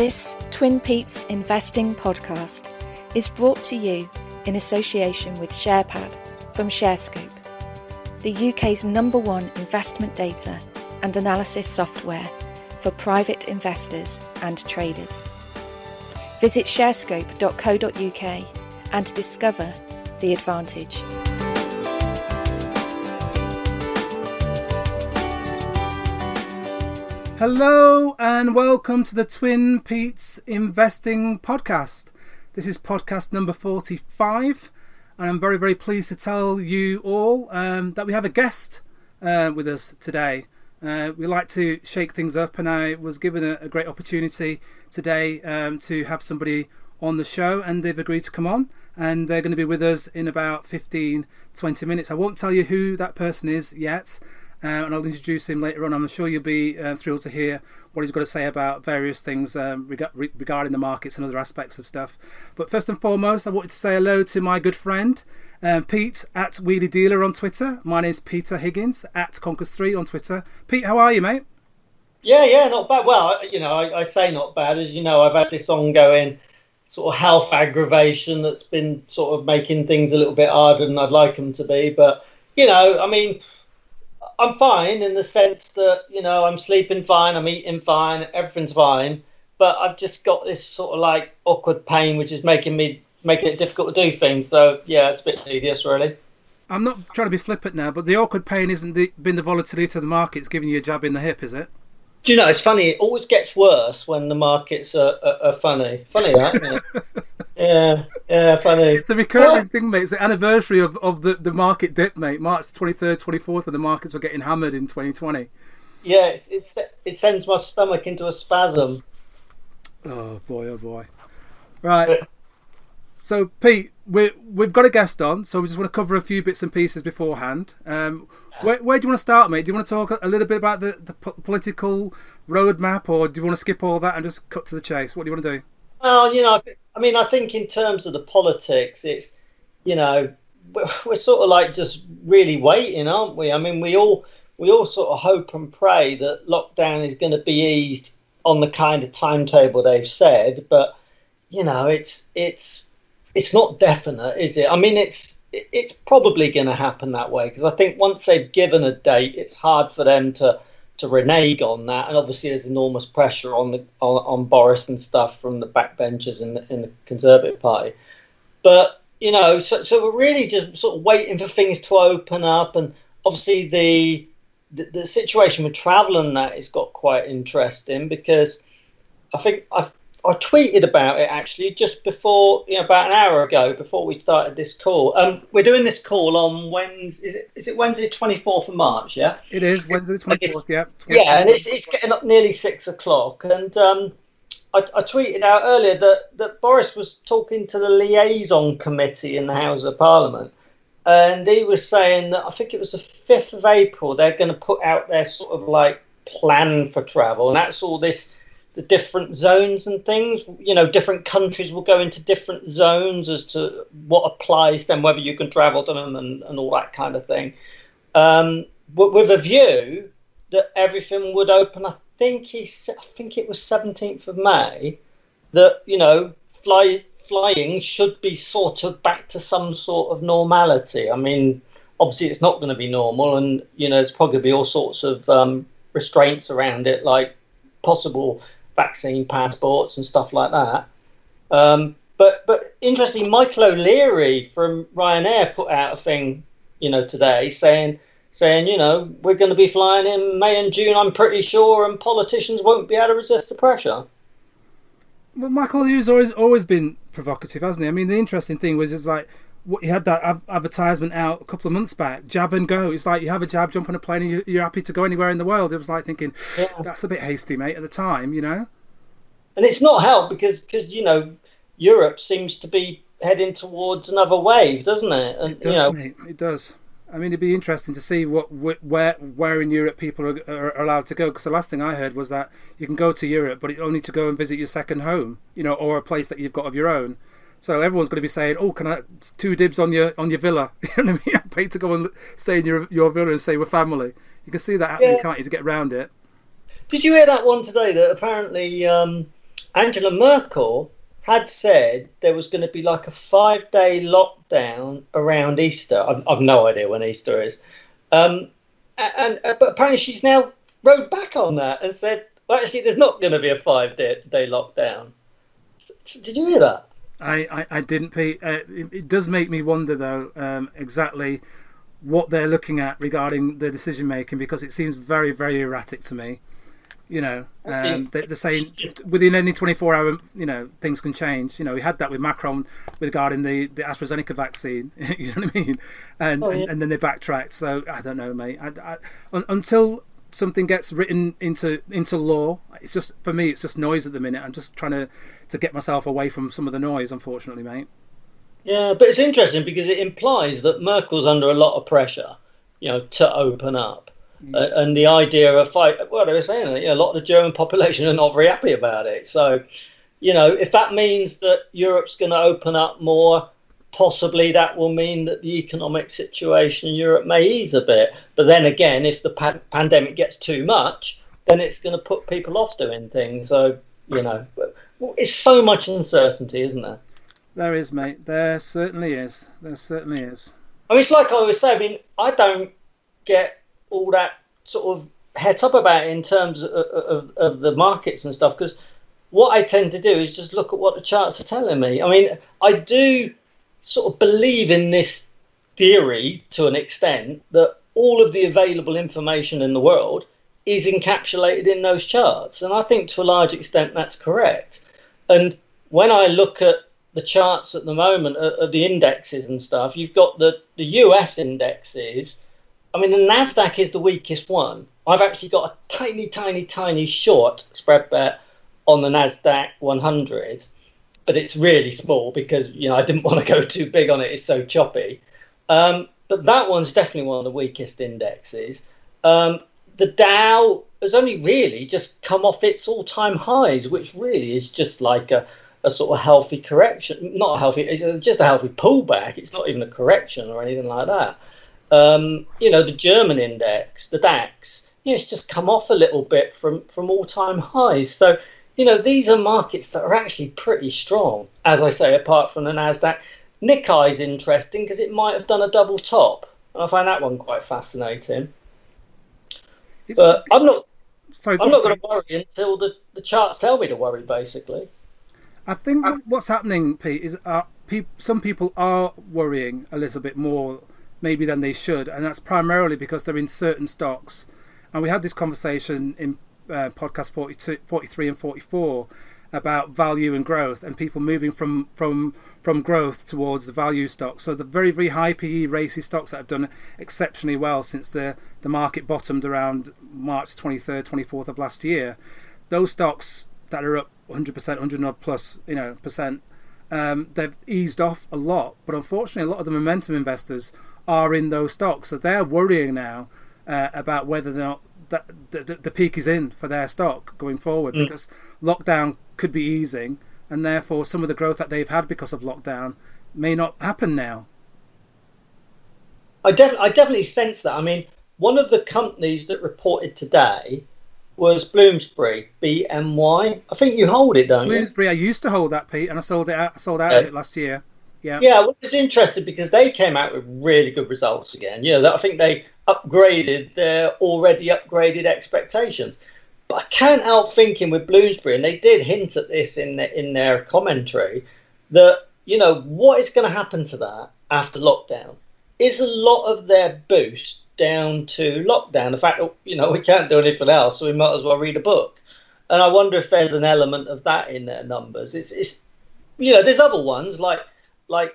This TwinPetes Investing podcast is brought to you in association with SharePad from ShareScope, the UK's #1 investment data and analysis software for private investors and traders. Visit sharescope.co.uk and discover the advantage. Hello and welcome to the TwinPetes Investing podcast. This is podcast number 45 and I'm very, very pleased to tell you all that we have a guest with us today. We like to shake things up and I was given a great opportunity today to have somebody on the show, and they've agreed to come on and they're going to be with us in about 15-20 minutes. I won't tell you who that person is yet. And I'll introduce him later on. I'm sure you'll be thrilled to hear what he's got to say about various things regarding the markets and other aspects of stuff. But first and foremost, I wanted to say hello to my good friend, Pete at Wheelie Dealer on Twitter. My name's Peter Higgins at Conkers3 on Twitter. Pete, how are you, mate? Yeah, not bad. Well, I say not bad. As you know, I've had this ongoing sort of health aggravation that's been sort of making things a little bit harder than I'd like them to be. But, I'm fine in the sense that, I'm sleeping fine, I'm eating fine, everything's fine. But I've just got this sort of like awkward pain, which is making it difficult to do things. So, yeah, it's a bit tedious, really. I'm not trying to be flippant now, but the awkward pain isn't been the volatility of the markets giving you a jab in the hip, is it? Do you know, it's funny, it always gets worse when the markets are funny. Funny that, isn't it? Yeah, funny. It's a recurring thing, mate. It's the anniversary of the market dip, mate. March 23rd, 24th, when the markets were getting hammered in 2020. Yeah, it sends my stomach into a spasm. Oh boy. Right. So, Pete, we've got a guest on, so we just want to cover a few bits and pieces beforehand. Where do you want to start, mate? Do you want to talk a little bit about the political roadmap, or do you want to skip all that and just cut to the chase? What do you want to do? Well, I think in terms of the politics, it's, we're sort of like just really waiting, aren't we? I mean, we all sort of hope and pray that lockdown is going to be eased on the kind of timetable they've said, but it's not definite, is it? I mean, it's probably going to happen that way, because I think once they've given a date, it's hard for them to renege on that, and obviously there's enormous pressure on Boris and stuff from the backbenchers in the Conservative Party. But so we're really just sort of waiting for things to open up, and obviously the situation with travel and that has got quite interesting, because I think I tweeted about it actually just before, about an hour ago, before we started this call. We're doing this call on Wednesday. Is it Wednesday, 24th of March? Yeah, it is Wednesday, 24th. Yeah. 24th. Yeah, and it's getting up nearly 6 o'clock. And I tweeted out earlier that Boris was talking to the liaison committee in the House of Parliament, and he was saying that I think it was the 5th of April they're going to put out their sort of like plan for travel, and that's all this. The different zones and things, different countries will go into different zones as to what applies to them, whether you can travel to them and all that kind of thing. But with a view that everything would open, I think it was 17th of May, that, flying should be sort of back to some sort of normality. I mean, obviously it's not going to be normal, and, there's probably be all sorts of restraints around it, like possible vaccine passports and stuff like that. But interestingly, Michael O'Leary from Ryanair put out a thing, today saying, we're going to be flying in May and June, I'm pretty sure, and politicians won't be able to resist the pressure. Well, Michael O'Leary's always been provocative, hasn't he? I mean, the interesting thing was, it's like, he had that advertisement out a couple of months back, jab and go. It's like you have a jab, jump on a plane, and you're happy to go anywhere in the world. It was like thinking, that's a bit hasty, mate, at the time, And it's not helped because Europe seems to be heading towards another wave, doesn't it? And, it does, mate. It does. I mean, it'd be interesting to see where in Europe people are allowed to go. Because the last thing I heard was that you can go to Europe, but only to go and visit your second home, or a place that you've got of your own. So everyone's going to be saying, "Oh, can I 2 dibs on your villa?" You know what I mean? I paid to go and stay in your villa and say we're family. You can see that happening, can't you? To get around it. Did you hear that one today? That apparently Angela Merkel had said there was going to be like a 5-day lockdown around Easter. I've no idea when Easter is. But apparently she's now rode back on that and said, well, actually, there's not going to be a 5-day lockdown. Did you hear that? I didn't, Pete. It does make me wonder, though, exactly what they're looking at regarding the decision making, because it seems very, very erratic to me. You know, they're saying within any 24-hour, things can change. We had that with Macron regarding the AstraZeneca vaccine. You know what I mean? And then they backtracked. So I don't know, mate. Until something gets written into law, it's just, for me, it's just noise at the minute. I'm just trying to get myself away from some of the noise, unfortunately, mate. Yeah, but it's interesting because it implies that Merkel's under a lot of pressure, to open up. And the idea of they were saying that a lot of the German population are not very happy about it. So, if that means that Europe's going to open up more, possibly that will mean that the economic situation in Europe may ease a bit. But then again, if the pandemic gets too much, then it's going to put people off doing things. So, it's so much uncertainty, isn't there? There is, mate. There certainly is. There certainly is. I mean, it's like I always say, I don't get all that sort of heads up about it in terms of the markets and stuff, because what I tend to do is just look at what the charts are telling me. I mean, I do sort of believe in this theory to an extent that all of the available information in the world is encapsulated in those charts, and I think to a large extent that's correct. And when I look at the charts at the moment of the indexes and stuff, you've got the US indexes. I mean, the NASDAQ is the weakest one. I've actually got a tiny short spread bet on the NASDAQ 100, but it's really small because, I didn't want to go too big on it. It's so choppy. But that one's definitely one of the weakest indexes. The Dow has only really just come off its all-time highs, which really is just like a sort of healthy correction. Not healthy, it's just a healthy pullback. It's not even a correction or anything like that. The German index, the DAX, it's just come off a little bit from all-time highs. So, these are markets that are actually pretty strong, as I say, apart from the NASDAQ. Nikkei is interesting because it might have done a double top. And I find that one quite fascinating. But I'm not going to worry until the charts tell me to worry, basically. I think what's happening, Pete, is some people are worrying a little bit more maybe than they should, and that's primarily because they're in certain stocks. And we had this conversation in podcast 43 and 44 about value and growth, and people moving from growth towards the value stocks. So the very, very high PE racy stocks that have done exceptionally well since the market bottomed around March 23rd, 24th of last year, those stocks that are up 100%, 100 odd plus, percent, they've eased off a lot. But unfortunately, a lot of the momentum investors are in those stocks, so they're worrying now about whether or not the peak is in for their stock going forward, because lockdown could be easing, and therefore some of the growth that they've had because of lockdown may not happen now. I definitely sense that. I mean, one of the companies that reported today was Bloomsbury, BMY. I think you hold it, don't you? Bloomsbury, I used to hold that, Pete, and I sold out of it last year. Yeah, well, it's interesting because they came out with really good results again. I think they upgraded their already upgraded expectations. But I can't help thinking with Bloomsbury, and they did hint at this in their commentary, that, what is going to happen to that after lockdown? Is a lot of their boost down to lockdown? The fact that, we can't do anything else, so we might as well read a book. And I wonder if there's an element of that in their numbers. It's there's other ones like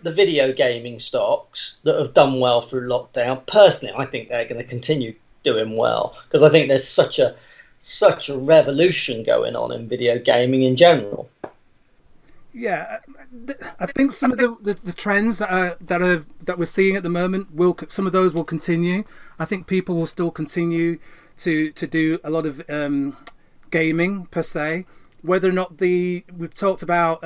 the video gaming stocks that have done well through lockdown. Personally, I think they're going to continue doing well because I think there's such a revolution going on in video gaming in general. Yeah, I think some of the trends that we're seeing at the moment some of those will continue. I think people will still continue to do a lot of gaming per se. Whether or not we've talked about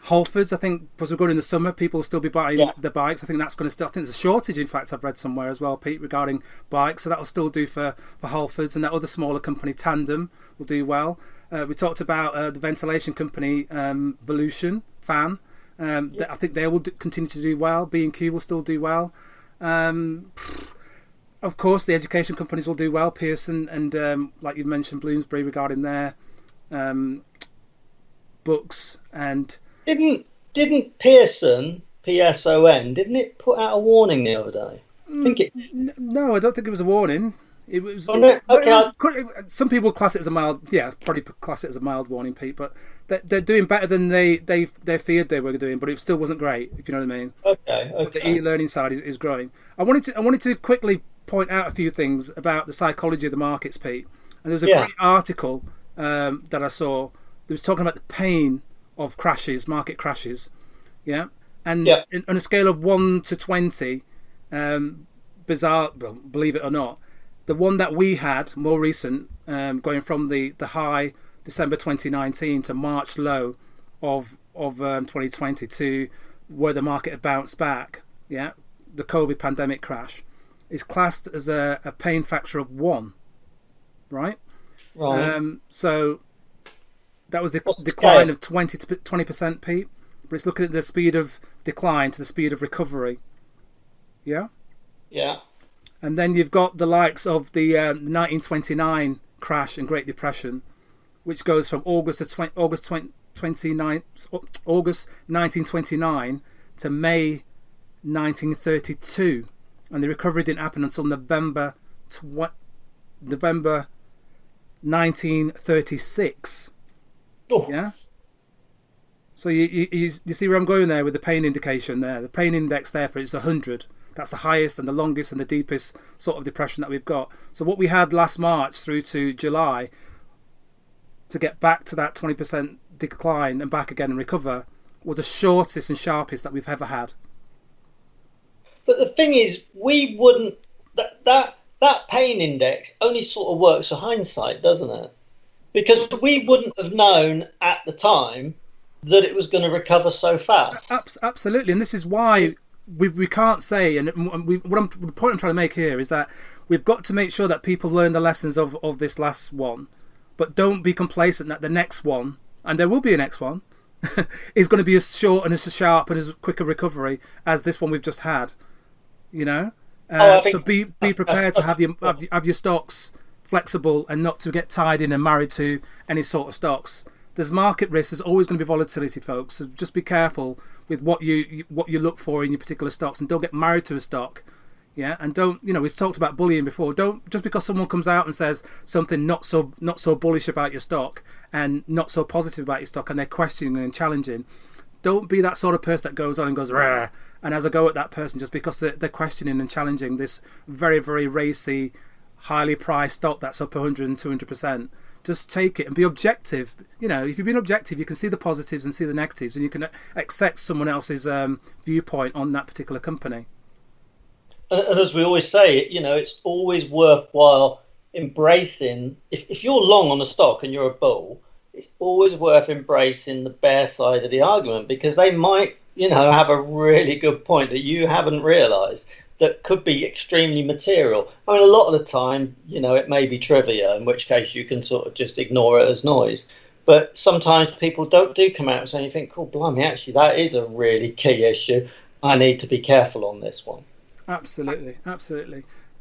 Halfords, I think, because we're going in the summer, people will still be buying the bikes. I think that's going to still. I think there's a shortage, in fact, I've read somewhere as well, Pete, regarding bikes. So that will still do for Halfords, and that other smaller company, Tandem, will do well. We talked about the ventilation company Volution Fan. I think they will continue to do well. B&Q will still do well. Of course, the education companies will do well. Pearson and, like you mentioned, Bloomsbury regarding their books. And didn't Pearson, PSON, didn't it put out a warning the other day? I think it. No, I don't think it was a warning. It was. Oh, no? Okay. Some people class it as a mild. Yeah, probably class it as a mild warning, Pete. But they're doing better than they feared they were doing. But it still wasn't great, if you know what I mean. Okay. The e-learning side is growing. I wanted to quickly point out a few things about the psychology of the markets, Pete. And there was a great article that I saw that was talking about the pain of crashes, market crashes. Yeah. And on a scale of 1 to 20, bizarre, well, believe it or not, the one that we had, more recent, going from the high December 2019 to March low of 2020 to where the market had bounced back, the COVID pandemic crash, is classed as a pain factor of 1, right? So that was the decline of 20%, Pete. But it's looking at the speed of decline to the speed of recovery. Yeah? Yeah. And then you've got the likes of the 1929 crash and Great Depression, which goes from August 1929 to May 1932. And the recovery didn't happen until November 1936. Oh. Yeah? So you see where I'm going there with the pain indication there. The pain index there for it's 100. That's the highest and the longest and the deepest sort of depression that we've got. So what we had last March through to July to get back to that 20% decline and back again and recover was the shortest and sharpest that we've ever had. But the thing is, we wouldn't... That pain index only sort of works for hindsight, doesn't it? Because we wouldn't have known at the time that it was going to recover so fast. Absolutely, and this is why we can't say, and the point I'm trying to make here is that we've got to make sure that people learn the lessons of this last one, but don't be complacent that the next one, and there will be a next one, is going to be as short and as sharp and as quick a recovery as this one we've just had. You know, so be prepared to have your stocks flexible and not to get tied in and married to any sort of stocks. There's market risk. There's always going to be volatility, folks. So just be careful with what you look for in your particular stocks, and don't get married to a stock. Yeah, and don't, we've talked about bullying before. Don't, just because someone comes out and says something not so bullish about your stock and not so positive about your stock, and they're questioning and challenging, don't be that sort of person that goes on and goes rah, and has a go at that person just because they're questioning and challenging this very, very racy, highly priced stock that's up 100 and 200%. Just take it and be objective. If you've been objective, you can see the positives and see the negatives, and you can accept someone else's viewpoint on that particular company. And as we always say, it's always worthwhile embracing. If you're long on a stock and you're a bull, it's always worth embracing the bear side of the argument, because they might, have a really good point that you haven't realised that could be extremely material. I mean, a lot of the time, it may be trivia, in which case you can sort of just ignore it as noise. But sometimes people do come out and say, you think, oh, blimey, actually, that is a really key issue. I need to be careful on this one. Absolutely.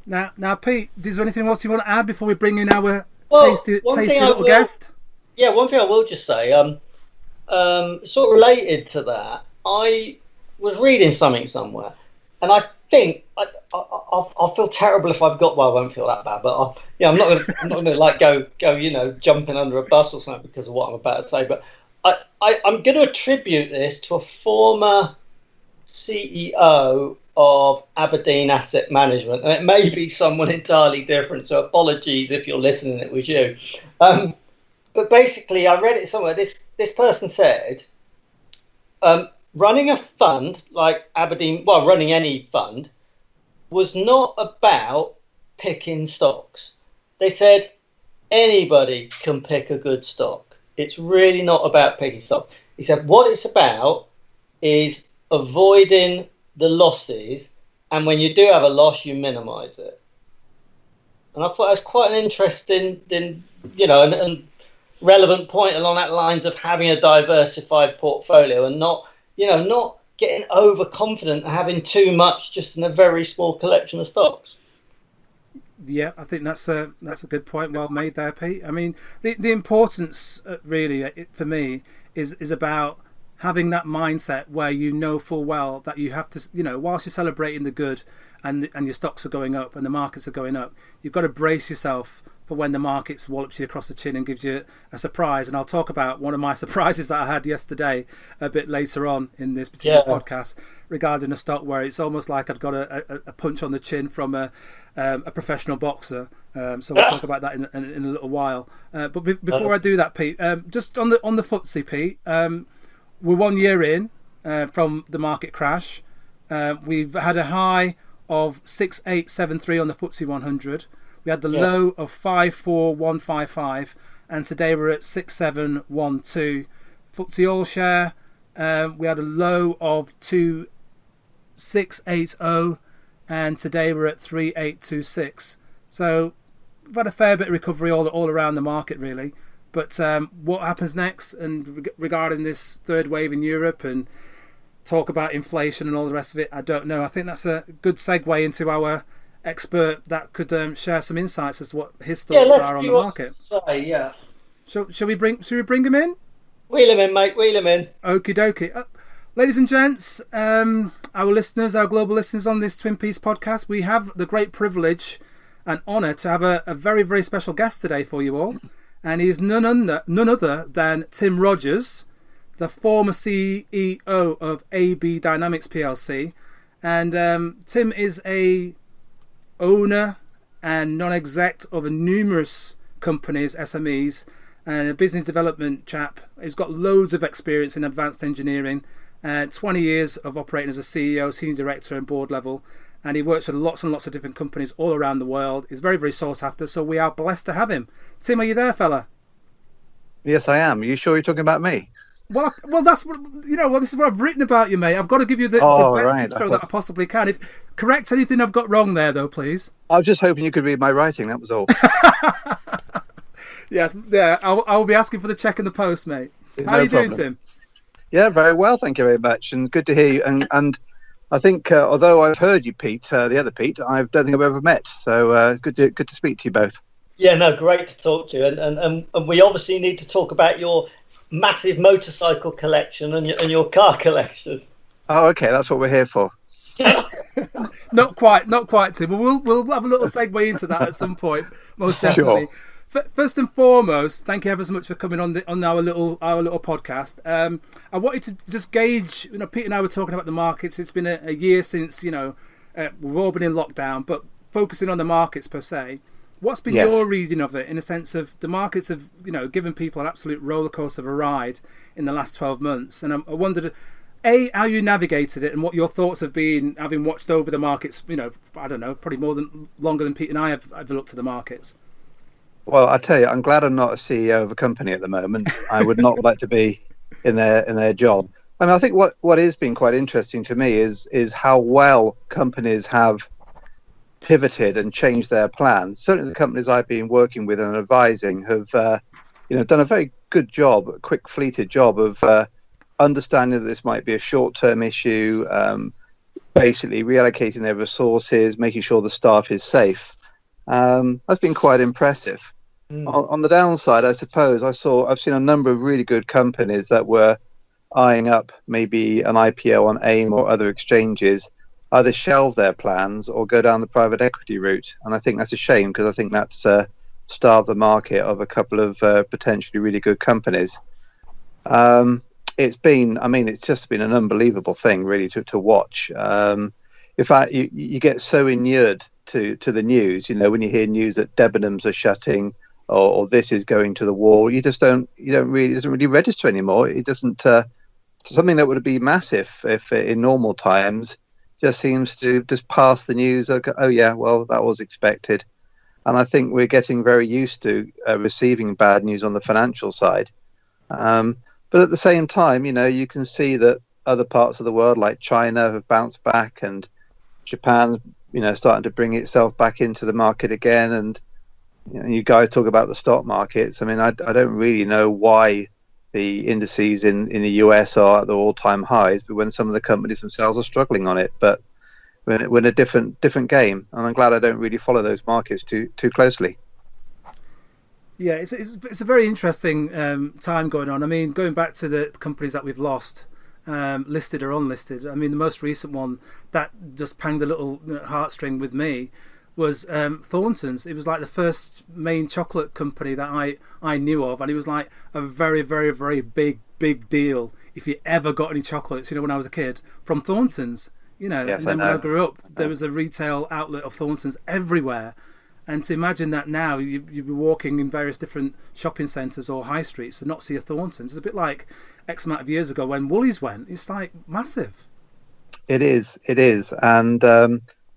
Now, Pete, is there anything else you want to add before we bring in our tasty little guest? Yeah, one thing I will just say, sort of related to that, I was reading something somewhere, and I think I'll feel terrible if I've got. Well, I won't feel that bad, but I'm not going to like go jumping under a bus or something because of what I'm about to say. But I'm going to attribute this to a former CEO of Aberdeen Asset Management, and it may be someone entirely different. So apologies if you're listening, it was you. But basically, I read it somewhere. This person said, running a fund like Aberdeen, running any fund, was not about picking stocks. They said anybody can pick a good stock. It's really not about picking stock. He said what it's about is avoiding the losses, and when you do have a loss, you minimise it. And I thought that's quite an interesting, and relevant point along that lines of having a diversified portfolio and not getting overconfident and having too much just in a very small collection of stocks. Yeah, I think that's a good point. Well made there, Pete. I mean, the importance really for me is about having that mindset where you know full well that you have to, whilst you're celebrating the good and your stocks are going up and the markets are going up, you've got to brace yourself for when the markets wallops you across the chin and gives you a surprise. And I'll talk about one of my surprises that I had yesterday a bit later on in this particular podcast regarding a stock where it's almost like I'd got a punch on the chin from a professional boxer. So we'll talk about that in a little while. But before I do that, Pete, just on the FTSE, Pete, we're 1 year in from the market crash. We've had a high of 6873 on the FTSE 100. We had the low of 54155, and today we're at 6712. FTSE All Share, we had a low of 2680, and today we're at 3826. So we've had a fair bit of recovery all around the market, really. But what happens next, and regarding this third wave in Europe and talk about inflation and all the rest of it, I don't know. I think that's a good segue into our expert that could share some insights as to what his thoughts are on the market. Shall we bring him in? Wheel him in, mate. Wheel him in. Okie dokie. Ladies and gents, our listeners, our global listeners on this TwinPetes podcast, we have the great privilege and honour to have a very, very special guest today for you all. And he's none other than Tim Rogers, the former CEO of AB Dynamics PLC. And Tim is a owner and non-exec of numerous companies, SMEs, and a business development chap. He's got loads of experience in advanced engineering, 20 years of operating as a CEO, senior director and board level, and he works with lots and lots of different companies all around the world. He's very, very sought after, so we are blessed to have him. Tim, are you there, fella? Yes, I am. Are you sure you're talking about me? Well, that's what this is what I've written about you, mate. I've got to give you the best intro that I possibly can. Correct anything I've got wrong there, though, please. I was just hoping you could read my writing. That was all. Yes, yeah. I'll be asking for the check in the post, mate. How are you doing, Tim? Yeah, very well, thank you very much, and good to hear you. And I think, although I've heard you, Pete, the other Pete, I don't think I've ever met. So good to speak to you both. Yeah, no, great to talk to you, and we obviously need to talk about your massive motorcycle collection and your car collection. Oh, okay, that's what we're here for. Not quite, Tim. We'll have a little segue into that at some point, most definitely. Sure. First and foremost, thank you ever so much for coming on our little podcast. I wanted to just gauge. Pete and I were talking about the markets. It's been a year since we've all been in lockdown, but focusing on the markets per se. What's been your reading of it, in a sense of the markets have, given people an absolute roller coaster of a ride in the last 12 months? And I wondered, how you navigated it and what your thoughts have been, having watched over the markets, I don't know, probably longer than Pete and I have looked at the markets. Well, I tell you, I'm glad I'm not a CEO of a company at the moment. I would not like to be in their job. I mean, I think what has been quite interesting to me is how well companies have pivoted and changed their plans. Certainly the companies I've been working with and advising have done a very good job, a quick-fleeted job of understanding that this might be a short-term issue, basically reallocating their resources, making sure the staff is safe. That's been quite impressive. On the downside, I suppose I've seen a number of really good companies that were eyeing up maybe an IPO on AIM or other exchanges either shelve their plans or go down the private equity route. And I think that's a shame, because I think that's starved the market of a couple of potentially really good companies. It's just been an unbelievable thing, really, to watch. In fact, you get so inured to the news, when you hear news that Debenhams are shutting or this is going to the wall, it doesn't really register anymore. It doesn't, something that would be massive if in normal times just seems to just pass the news. Oh yeah, well, that was expected. And I think we're getting very used to receiving bad news on the financial side. But at the same time, you can see that other parts of the world, like China, have bounced back, and Japan's, starting to bring itself back into the market again. And you guys talk about the stock markets. I mean, I don't really know why the indices in the US are at the all-time highs, but when some of the companies themselves are struggling on it. But we're in a different game, and I'm glad I don't really follow those markets too closely. Yeah, it's a very interesting time going on. I mean, going back to the companies that we've lost, listed or unlisted. I mean, the most recent one that just panged a little heartstring with me was Thornton's. It was like the first main chocolate company that I knew of, and it was like a very, very, very big deal if you ever got any chocolates, when I was a kid, from Thornton's. Yes, and then when I grew up, there was a retail outlet of Thornton's everywhere. And to imagine that now you'd be walking in various different shopping centres or high streets to not see a Thornton's. It's a bit like X amount of years ago when Woolies went. It's like massive. It is. And,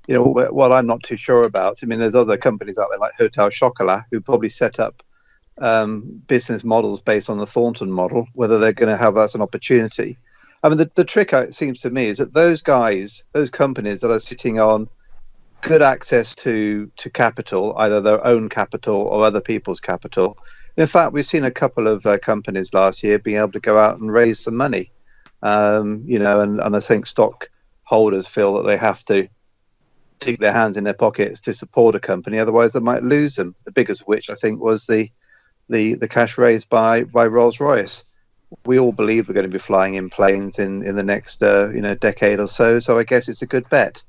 what I'm not too sure about, I mean, there's other companies out there like Hotel Chocolat who probably set up business models based on the Thornton model, whether they're going to have that as an opportunity. I mean, the trick, it seems to me, is that those companies that are sitting on good access to capital, either their own capital or other people's capital. In fact, we've seen a couple of companies last year being able to go out and raise some money, and I think stockholders feel that they have to stick their hands in their pockets to support a company, otherwise they might lose them. The biggest of which I think was the cash raised by Rolls-Royce. We all believe we're going to be flying in planes in the next decade or so. So I guess it's a good bet.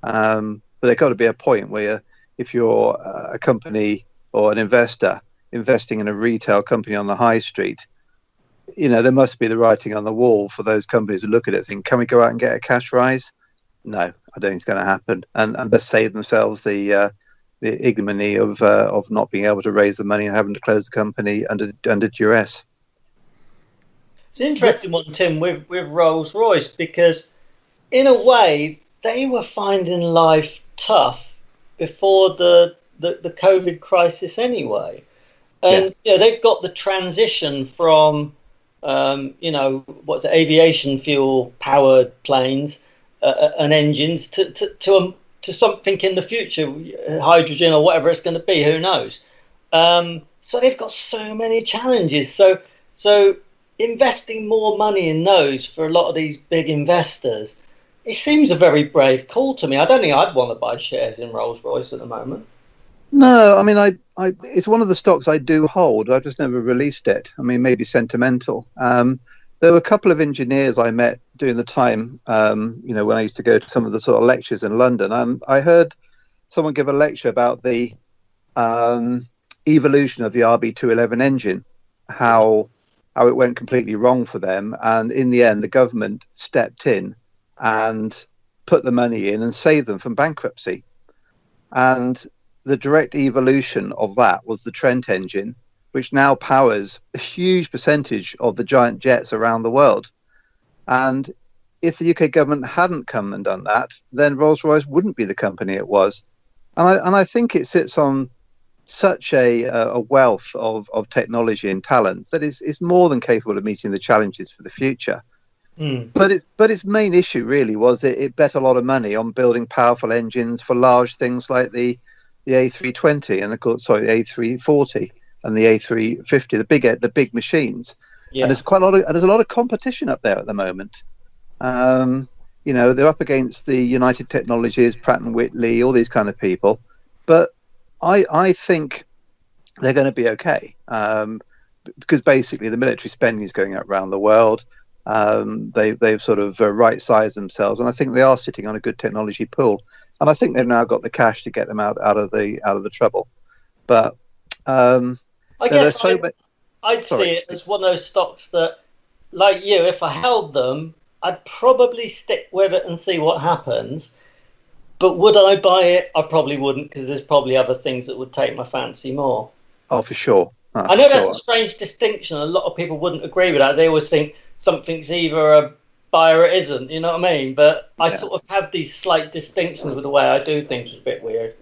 But there's got to be a point where if you're a company or an investor investing in a retail company on the high street, there must be the writing on the wall for those companies to look at it and think, can we go out and get a cash rise? No, I don't think it's going to happen. And they save themselves the ignominy of not being able to raise the money and having to close the company under duress. It's an interesting one, Tim, with Rolls-Royce, because in a way they were finding life tough before the COVID crisis anyway. And yes. They've got the transition from aviation fuel powered planes and engines to something in the future, hydrogen or whatever it's going to be, who knows. So they've got so many challenges. So investing more money in those for a lot of these big investors, it seems a very brave call to me. I don't think I'd want to buy shares in Rolls-Royce at the moment. No, I mean, I it's one of the stocks I do hold. I've just never released it. I mean, maybe sentimental. There were a couple of engineers I met during the time, when I used to go to some of the sort of lectures in London. I heard someone give a lecture about the evolution of the RB211 engine, how it went completely wrong for them. And in the end, the government stepped in and put the money in and saved them from bankruptcy. And the direct evolution of that was the Trent engine, which now powers a huge percentage of the giant jets around the world. And if the UK government hadn't come and done that, then Rolls-Royce wouldn't be the company it was. And I think it sits on such a wealth of technology and talent that is more than capable of meeting the challenges for the future. But its main issue really was that it bet a lot of money on building powerful engines for large things like the A320 and the A340 and the A350, the big machines. Yeah. And there's a lot of competition up there at the moment. They're up against the United Technologies, Pratt and Whitney, all these kind of people. But I think they're going to be okay, because basically the military spending is going up around the world. They've sort of right-sized themselves, and I think they are sitting on a good technology pool. And I think they've now got the cash to get them out of the trouble. But I guess I'd see it as one of those stocks that, like you, if I held them, I'd probably stick with it and see what happens. But would I buy it? I probably wouldn't, because there's probably other things that would take my fancy more. Oh, for sure. I know that's a strange distinction. A lot of people wouldn't agree with that. They always think something's either a buy or it isn't. You know what I mean? But I sort of have these slight distinctions with the way I do things. It's a bit weird.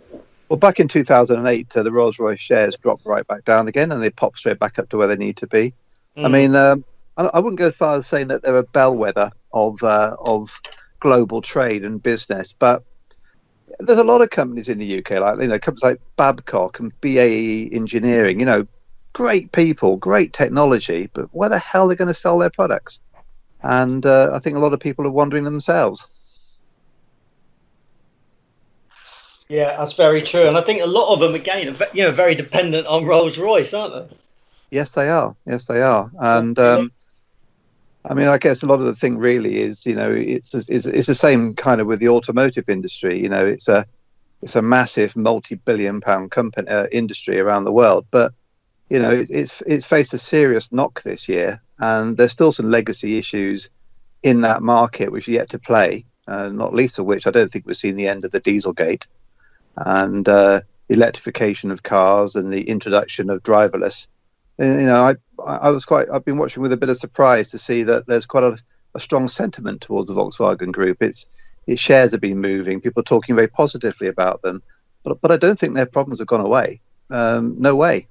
Well, back in 2008, the Rolls-Royce shares dropped right back down again, and they popped straight back up to where they need to be. I mean, I wouldn't go as far as saying that they're a bellwether of global trade and business, but there's a lot of companies in the UK, like companies like Babcock and BAE Engineering. Great people, great technology, but where the hell are they going to sell their products? And I think a lot of people are wondering themselves. Yeah, that's very true. And I think a lot of them, again, are very dependent on Rolls-Royce, aren't they? Yes, they are. Yes, they are. And I mean, I guess a lot of the thing really is, it's the same kind of with the automotive industry. It's a massive multi-billion-pound company industry around the world, but it's faced a serious knock this year, and there's still some legacy issues in that market which are yet to play. Not least of which, I don't think we've seen the end of the Dieselgate and the electrification of cars and the introduction of driverless. And, I've been watching with a bit of surprise to see that there's quite a strong sentiment towards the Volkswagen Group. Its shares have been moving. People are talking very positively about them, but I don't think their problems have gone away. No way.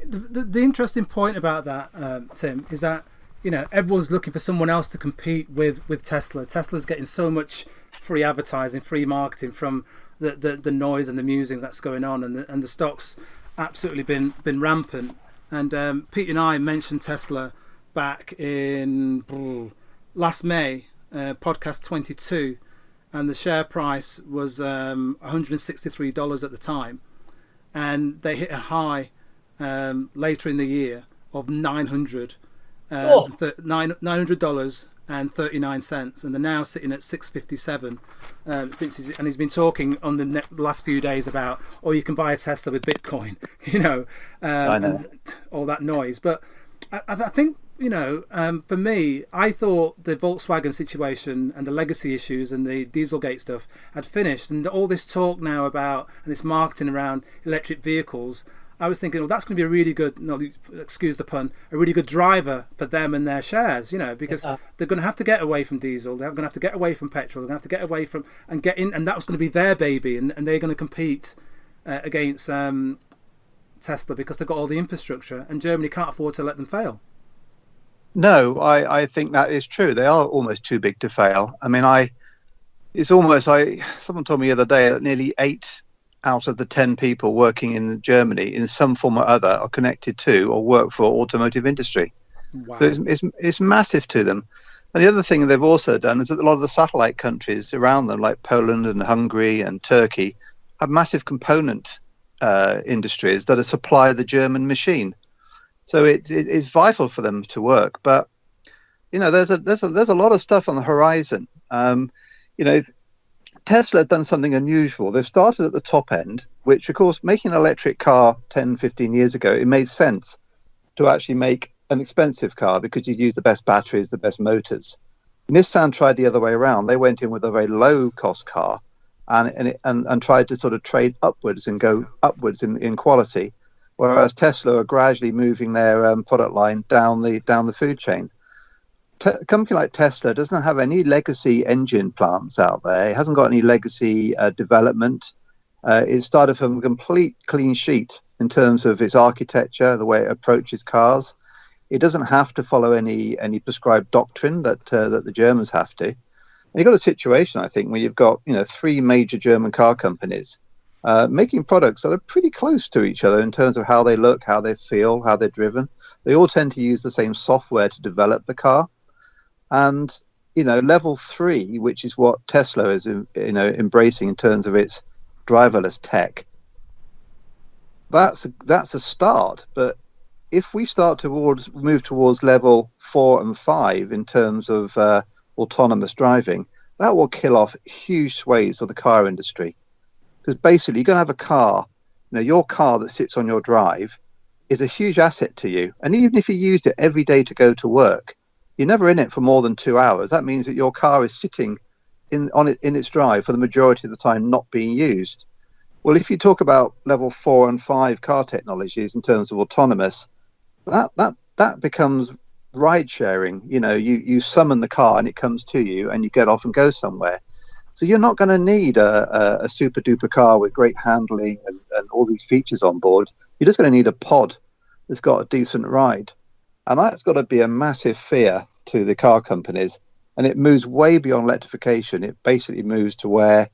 The interesting point about that, Tim, is that everyone's looking for someone else to compete with Tesla. Tesla's getting so much free advertising, free marketing from the noise and the musings that's going on, and the stock's absolutely been rampant. And Pete and I mentioned Tesla back in last May, podcast 22, and the share price was $163 at the time, and they hit a high later in the year of $900 $900.39, and they're now sitting at $657. And he's been talking on the last few days about, you can buy a Tesla with Bitcoin, I know. and all that noise. But I think, for me, I thought the Volkswagen situation and the legacy issues and the Dieselgate stuff had finished, and all this talk now about and this marketing around electric vehicles, I was thinking, that's going to be a really good, excuse the pun, a really good driver for them and their shares, because they're going to have to get away from diesel, they're going to have to get away from petrol, they're going to have to get away from and get in, and that was going to be their baby, and they're going to compete against Tesla because they've got all the infrastructure, and Germany can't afford to let them fail. No, I think that is true. They are almost too big to fail. I mean, someone told me the other day that nearly 8 out of the 10 people working in Germany in some form or other are connected to or work for automotive industry. Wow. So it's massive to them. And the other thing they've also done is that a lot of the satellite countries around them, like Poland and Hungary and Turkey, have massive component industries that supply the German machine. So it is vital for them to work. But there's a lot of stuff on the horizon. Tesla have done something unusual. They've started at the top end, which, of course, making an electric car 10, 15 years ago, it made sense to actually make an expensive car because you'd use the best batteries, the best motors. Nissan tried the other way around. They went in with a very low-cost car and tried to sort of trade upwards and go upwards in quality, whereas Tesla are gradually moving their product line down the food chain. A company like Tesla doesn't have any legacy engine plants out there. It hasn't got any legacy development. It started from a complete clean sheet in terms of its architecture, the way it approaches cars. It doesn't have to follow any prescribed doctrine that the Germans have to. And you've got a situation, I think, where you've got 3 major German car companies making products that are pretty close to each other in terms of how they look, how they feel, how they're driven. They all tend to use the same software to develop the car. And, level 3, which is what Tesla is, embracing in terms of its driverless tech, that's a start. But if we start to move towards level 4 and 5 in terms of autonomous driving, that will kill off huge swathes of the car industry. Because basically, you're going to have a car, your car that sits on your drive is a huge asset to you. And even if you used it every day to go to work, you're never in it for more than 2 hours. That means that your car is sitting in its drive for the majority of the time, not being used. Well, if you talk about level 4 and 5 car technologies in terms of autonomous, that becomes ride sharing. You summon the car and it comes to you, and you get off and go somewhere. So you're not going to need a super duper car with great handling and all these features on board. You're just going to need a pod that's got a decent ride. And that's got to be a massive fear to the car companies. And it moves way beyond electrification. It basically moves to where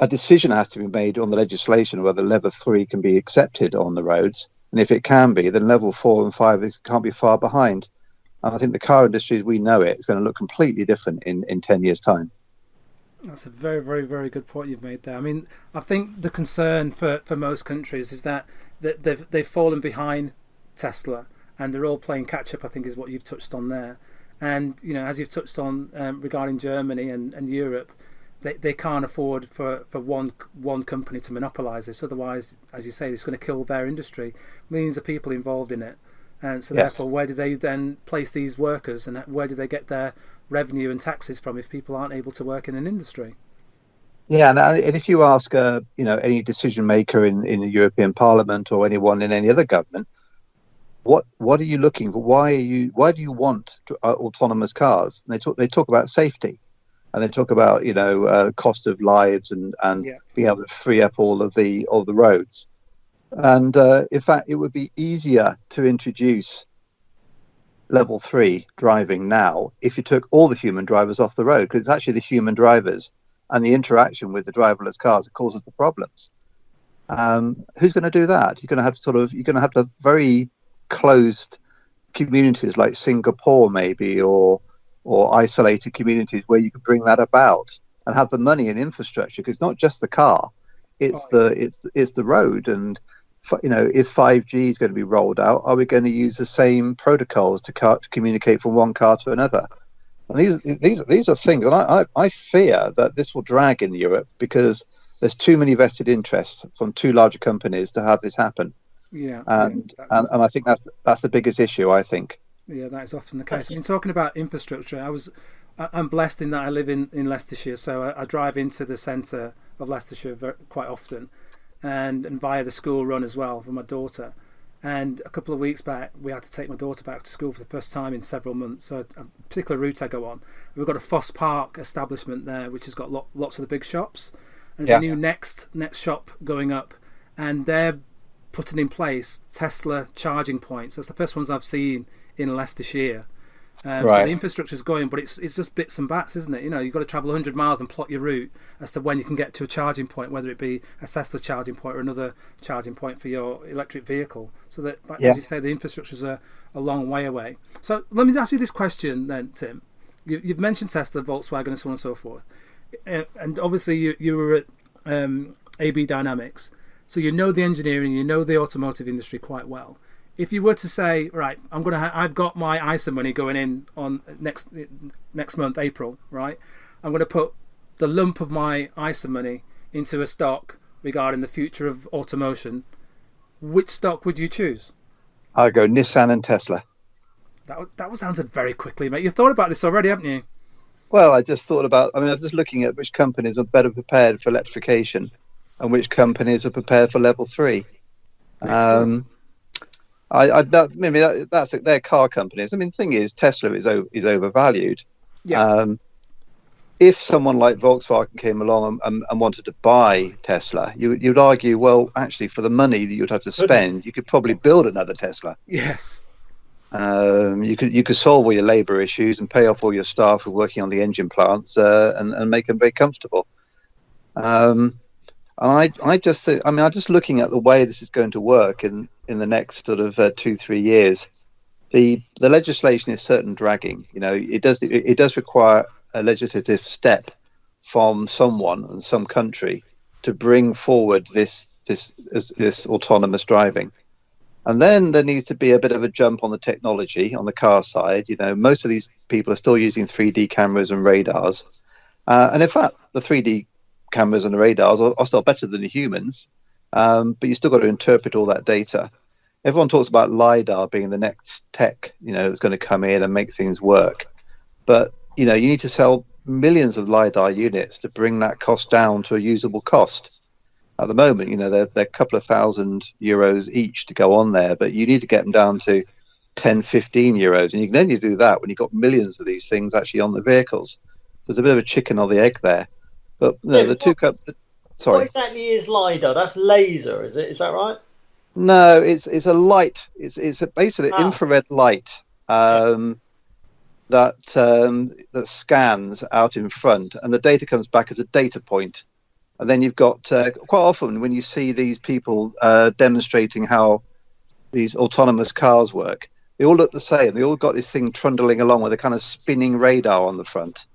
a decision has to be made on the legislation whether level 3 can be accepted on the roads. And if it can be, then level 4 and 5 can't be far behind. And I think the car industry as we know it is going to look completely different in 10 years' time. That's a very, very, very good point you've made there. I mean, I think the concern for most countries is that they've fallen behind Tesla, and they're all playing catch up, I think is what you've touched on there. And, you know, as you've touched on regarding Germany and Europe, they can't afford for one company to monopolise this. Otherwise, as you say, it's going to kill their industry. Millions of people involved in it. And so therefore, where do they then place these workers, and where do they get their revenue and taxes from if people aren't able to work in an industry? Yeah, and if you ask, any decision maker in the European Parliament or anyone in any other government, what are you looking for? Why do you want autonomous cars? And they talk about safety, and they talk about cost of lives and being able to free up all the roads. And in fact, it would be easier to introduce level 3 driving now if you took all the human drivers off the road, because it's actually the human drivers and the interaction with the driverless cars that causes the problems. Who's going to do that? You're going to have very closed communities like Singapore, maybe, or isolated communities where you could bring that about and have the money and infrastructure, because it's not just the car, it's the road. And if 5G is going to be rolled out, are we going to use the same protocols to communicate from one car to another? And these are things, and I fear that this will drag in Europe because there's too many vested interests from too large companies to have this happen. Yeah, and I think that's the biggest issue, I think. Yeah, that is often the case. I mean, talking about infrastructure, I'm blessed in that I live in Leicestershire, so I drive into the centre of Leicestershire quite often, and via the school run as well for my daughter. And a couple of weeks back, we had to take my daughter back to school for the first time in several months. So a particular route I go on, we've got a Foss Park establishment there, which has got lots of the big shops. And there's a new next shop going up, and they're putting in place Tesla charging points. That's the first ones I've seen in Leicestershire. So the infrastructure is going, but it's just bits and bats, isn't it? You've got to travel 100 miles and plot your route as to when you can get to a charging point, whether it be a Tesla charging point or another charging point for your electric vehicle. So that, as you say, the infrastructure is a long way away. So let me ask you this question then, Tim. You've mentioned Tesla, Volkswagen, and so on and so forth. And obviously you were at AB Dynamics, so you know the engineering, you know the automotive industry quite well. If you were to say, right, I've got my ISA money going in on next month, April, right? I'm going to put the lump of my ISA money into a stock regarding the future of automotion. Which stock would you choose? I'd go Nissan and Tesla. That was answered very quickly, mate. You've thought about this already, haven't you? Well, I just thought about. I was just looking at which companies are better prepared for electrification, and which companies are prepared for level 3. They're car companies. I mean, the thing is, Tesla is overvalued. Yeah. If someone like Volkswagen came along and wanted to buy Tesla, you'd argue, well, actually, for the money that you'd have to spend, you could probably build another Tesla. Yes. You could solve all your labour issues and pay off all your staff who are working on the engine plants and make them very comfortable. And I just think, I'm just looking at the way this is going to work in the next sort of 2-3 years. The legislation is certain dragging. It does require a legislative step from someone and some country to bring forward this autonomous driving. And then there needs to be a bit of a jump on the technology on the car side. Most of these people are still using 3D cameras and radars. And in fact, the 3D cameras and the radars are still better than the humans, but you still got to interpret all that data. Everyone talks about LiDAR being the next tech, that's going to come in and make things work. But, you need to sell millions of LiDAR units to bring that cost down to a usable cost. At the moment, they're a couple of €1,000 each to go on there, but you need to get them down to 10-15 euros. And you can only do that when you've got millions of these things actually on the vehicles. So there's a bit of a chicken or the egg there. But sorry. What exactly is LiDAR? That's laser, is it? Is that right? No, it's a light. It's basically infrared light that scans out in front, and the data comes back as a data point. And then you've got quite often when you see these people demonstrating how these autonomous cars work, they all look the same. They all got this thing trundling along with a kind of spinning radar on the front.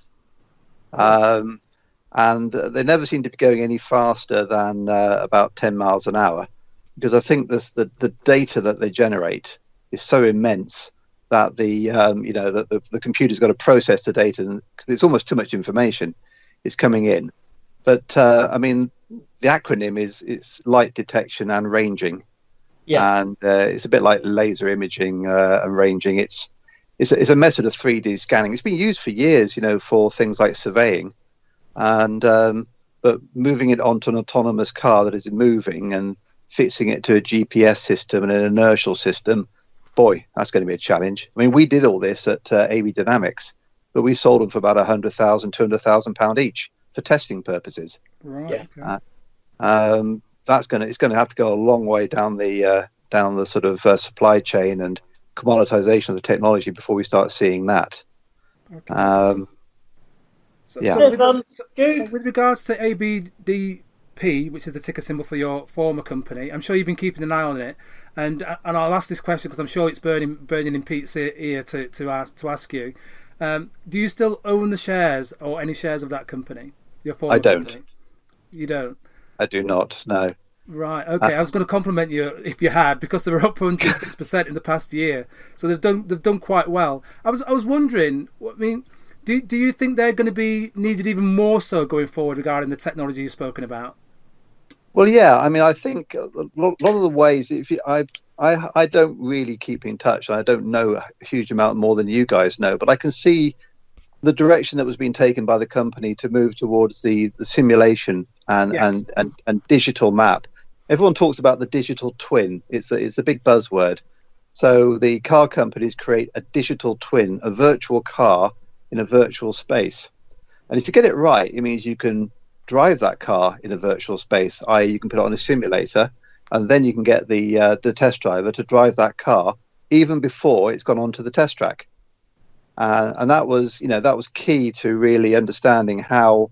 And they never seem to be going any faster than about 10 miles an hour, because I think the data that they generate is so immense that the computer's got to process the data, and it's almost too much information is coming in. But I mean, the acronym is light detection and ranging, and it's a bit like laser imaging and ranging. It's a method of 3D scanning. It's been used for years, for things like surveying. And but moving it onto an autonomous car that is moving and fixing it to a GPS system and an inertial system, boy, that's going to be a challenge. I mean, we did all this at AB Dynamics, but we sold them for about £100,000, £200,000 each for testing purposes. Right. Yeah. Okay. It's going to have to go a long way down the sort of supply chain and commoditization of the technology before we start seeing that. Okay. So with regards to ABDP, which is the ticker symbol for your former company, I'm sure you've been keeping an eye on it, and I'll ask this question because I'm sure it's burning in Pete's ear to ask you. Do you still own the shares or any shares of that company? Your former I don't. Company? You don't. I do not. No. Right. Okay. I was going to compliment you if you had, because they were up 106% in the past year, so they've done quite well. I was wondering. I mean, do you think they're going to be needed even more so going forward regarding the technology you've spoken about? Well, yeah. I mean, I think a lot of the ways. I don't really keep in touch. I don't know a huge amount more than you guys know, but I can see the direction that was being taken by the company to move towards the simulation and digital map. Everyone talks about the digital twin. It's the big buzzword. So the car companies create a digital twin, a virtual car in a virtual space. And if you get it right, it means you can drive that car in a virtual space, i.e. you can put it on a simulator, and then you can get the test driver to drive that car even before it's gone onto the test track. And that was key to really understanding how,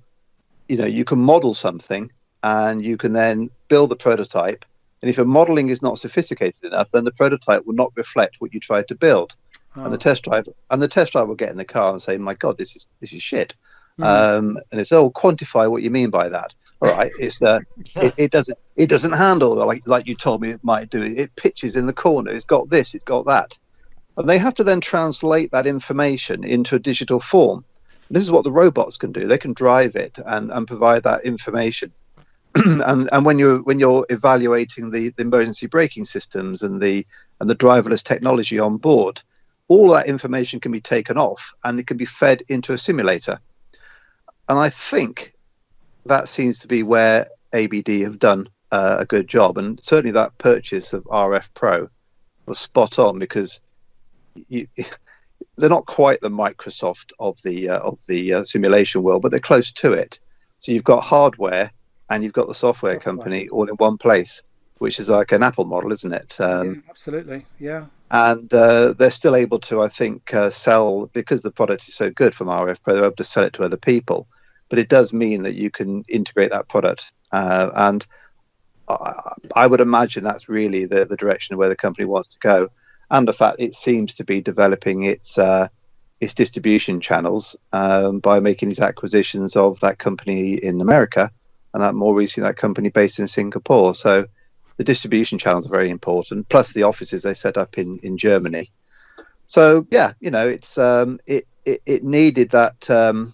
you can model something and you can then build the prototype. And if your modeling is not sophisticated enough, then the prototype will not reflect what you tried to build. And the test driver will get in the car and say, "My God, this is shit." And it's quantify what you mean by that. All right, it's it doesn't handle like you told me it might do. It pitches in the corner. It's got this. It's got that. And they have to then translate that information into a digital form. And this is what the robots can do. They can drive it and provide that information. and when you're evaluating the emergency braking systems and the driverless technology on board, all that information can be taken off and it can be fed into a simulator. And I think that seems to be where ABD have done a good job. And certainly that purchase of RF Pro was spot on, because they're not quite the Microsoft of the simulation world, but they're close to it. So you've got hardware and you've got the software company all in one place, which is like an Apple model, isn't it? Yeah, absolutely, yeah. And they're still able to, I think, sell, because the product is so good from RF Pro, they're able to sell it to other people. But it does mean that you can integrate that product. And I would imagine that's really the direction of where the company wants to go. And the fact it seems to be developing its distribution channels by making these acquisitions of that company in America, and that more recently that company based in Singapore. So the distribution channels are very important, plus the offices they set up in Germany. So yeah, it's it needed that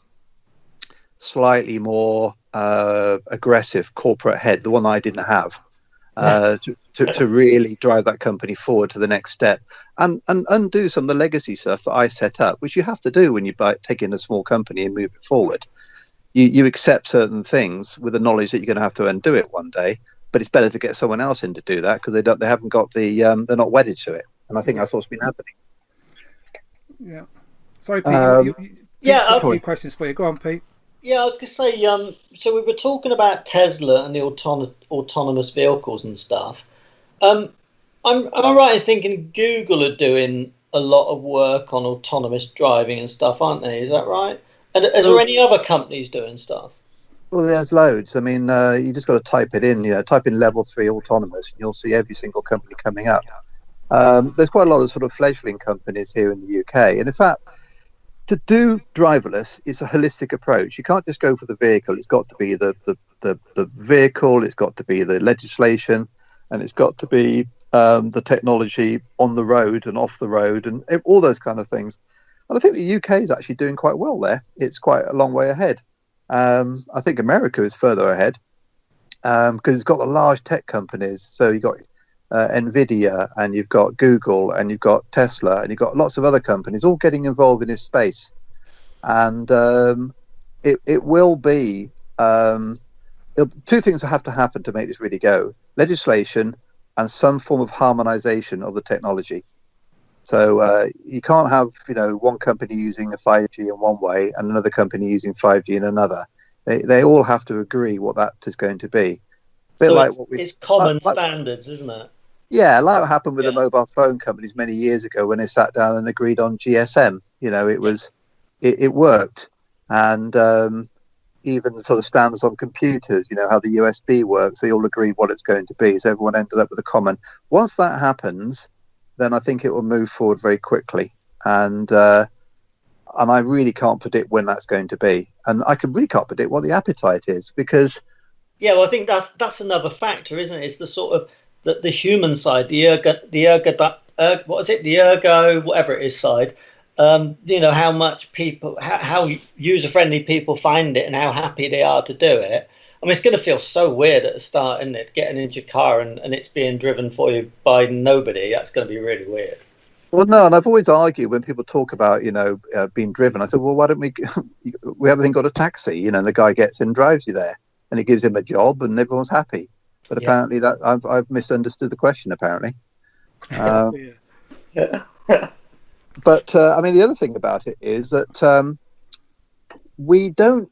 slightly more aggressive corporate head, the one I didn't have, to really drive that company forward to the next step and undo some of the legacy stuff that I set up, which you have to do when you take in a small company and move it forward. You accept certain things with the knowledge that you're going to have to undo it one day, but it's better to get someone else in to do that, because they haven't got they're not wedded to it. And I think that's what's been happening. Yeah. Sorry, Pete. I've got a few questions for you. Go on, Pete. Yeah, I was going to say, so we were talking about Tesla and the autonomous vehicles and stuff. Am I right in thinking Google are doing a lot of work on autonomous driving and stuff, aren't they? Is that right? And is there any other companies doing stuff? Well, there's loads. I mean, you just got to type it in. Type in level 3 autonomous, and you'll see every single company coming up. There's quite a lot of sort of fledgling companies here in the UK, and in fact, to do driverless is a holistic approach. You can't just go for the vehicle. It's got to be the vehicle. It's got to be the legislation, and it's got to be the technology on the road and off the road, and all those kind of things. And I think the UK is actually doing quite well there. It's quite a long way ahead. I think America is further ahead because it's got the large tech companies. So you've got NVIDIA, and you've got Google, and you've got Tesla, and you've got lots of other companies all getting involved in this space. And it will be two things that have to happen to make this really go: legislation and some form of harmonization of the technology. So you can't have one company using a 5G in one way and another company using 5G in another. They all have to agree what that is going to be. It's common standards, isn't it? Yeah, like what happened with the mobile phone companies many years ago when they sat down and agreed on GSM. It worked. And even the sort of standards on computers, how the USB works, they all agreed what it's going to be. So everyone ended up with a common. Once that happens, then I think it will move forward very quickly. And I really can't predict when that's going to be. And I really can't predict what the appetite is because... Yeah, well, I think that's another factor, isn't it? It's the sort of the human side, the ergo, whatever it is side. How much people, how user-friendly people find it and how happy they are to do it. I mean, it's going to feel so weird at the start, isn't it? Getting into your car and it's being driven for you by nobody. That's going to be really weird. Well, no, and I've always argued when people talk about, being driven, I said, well, why don't we haven't got a taxi, and the guy gets in and drives you there and it gives him a job and everyone's happy. But apparently that I've misunderstood the question, apparently. But, the other thing about it is that we don't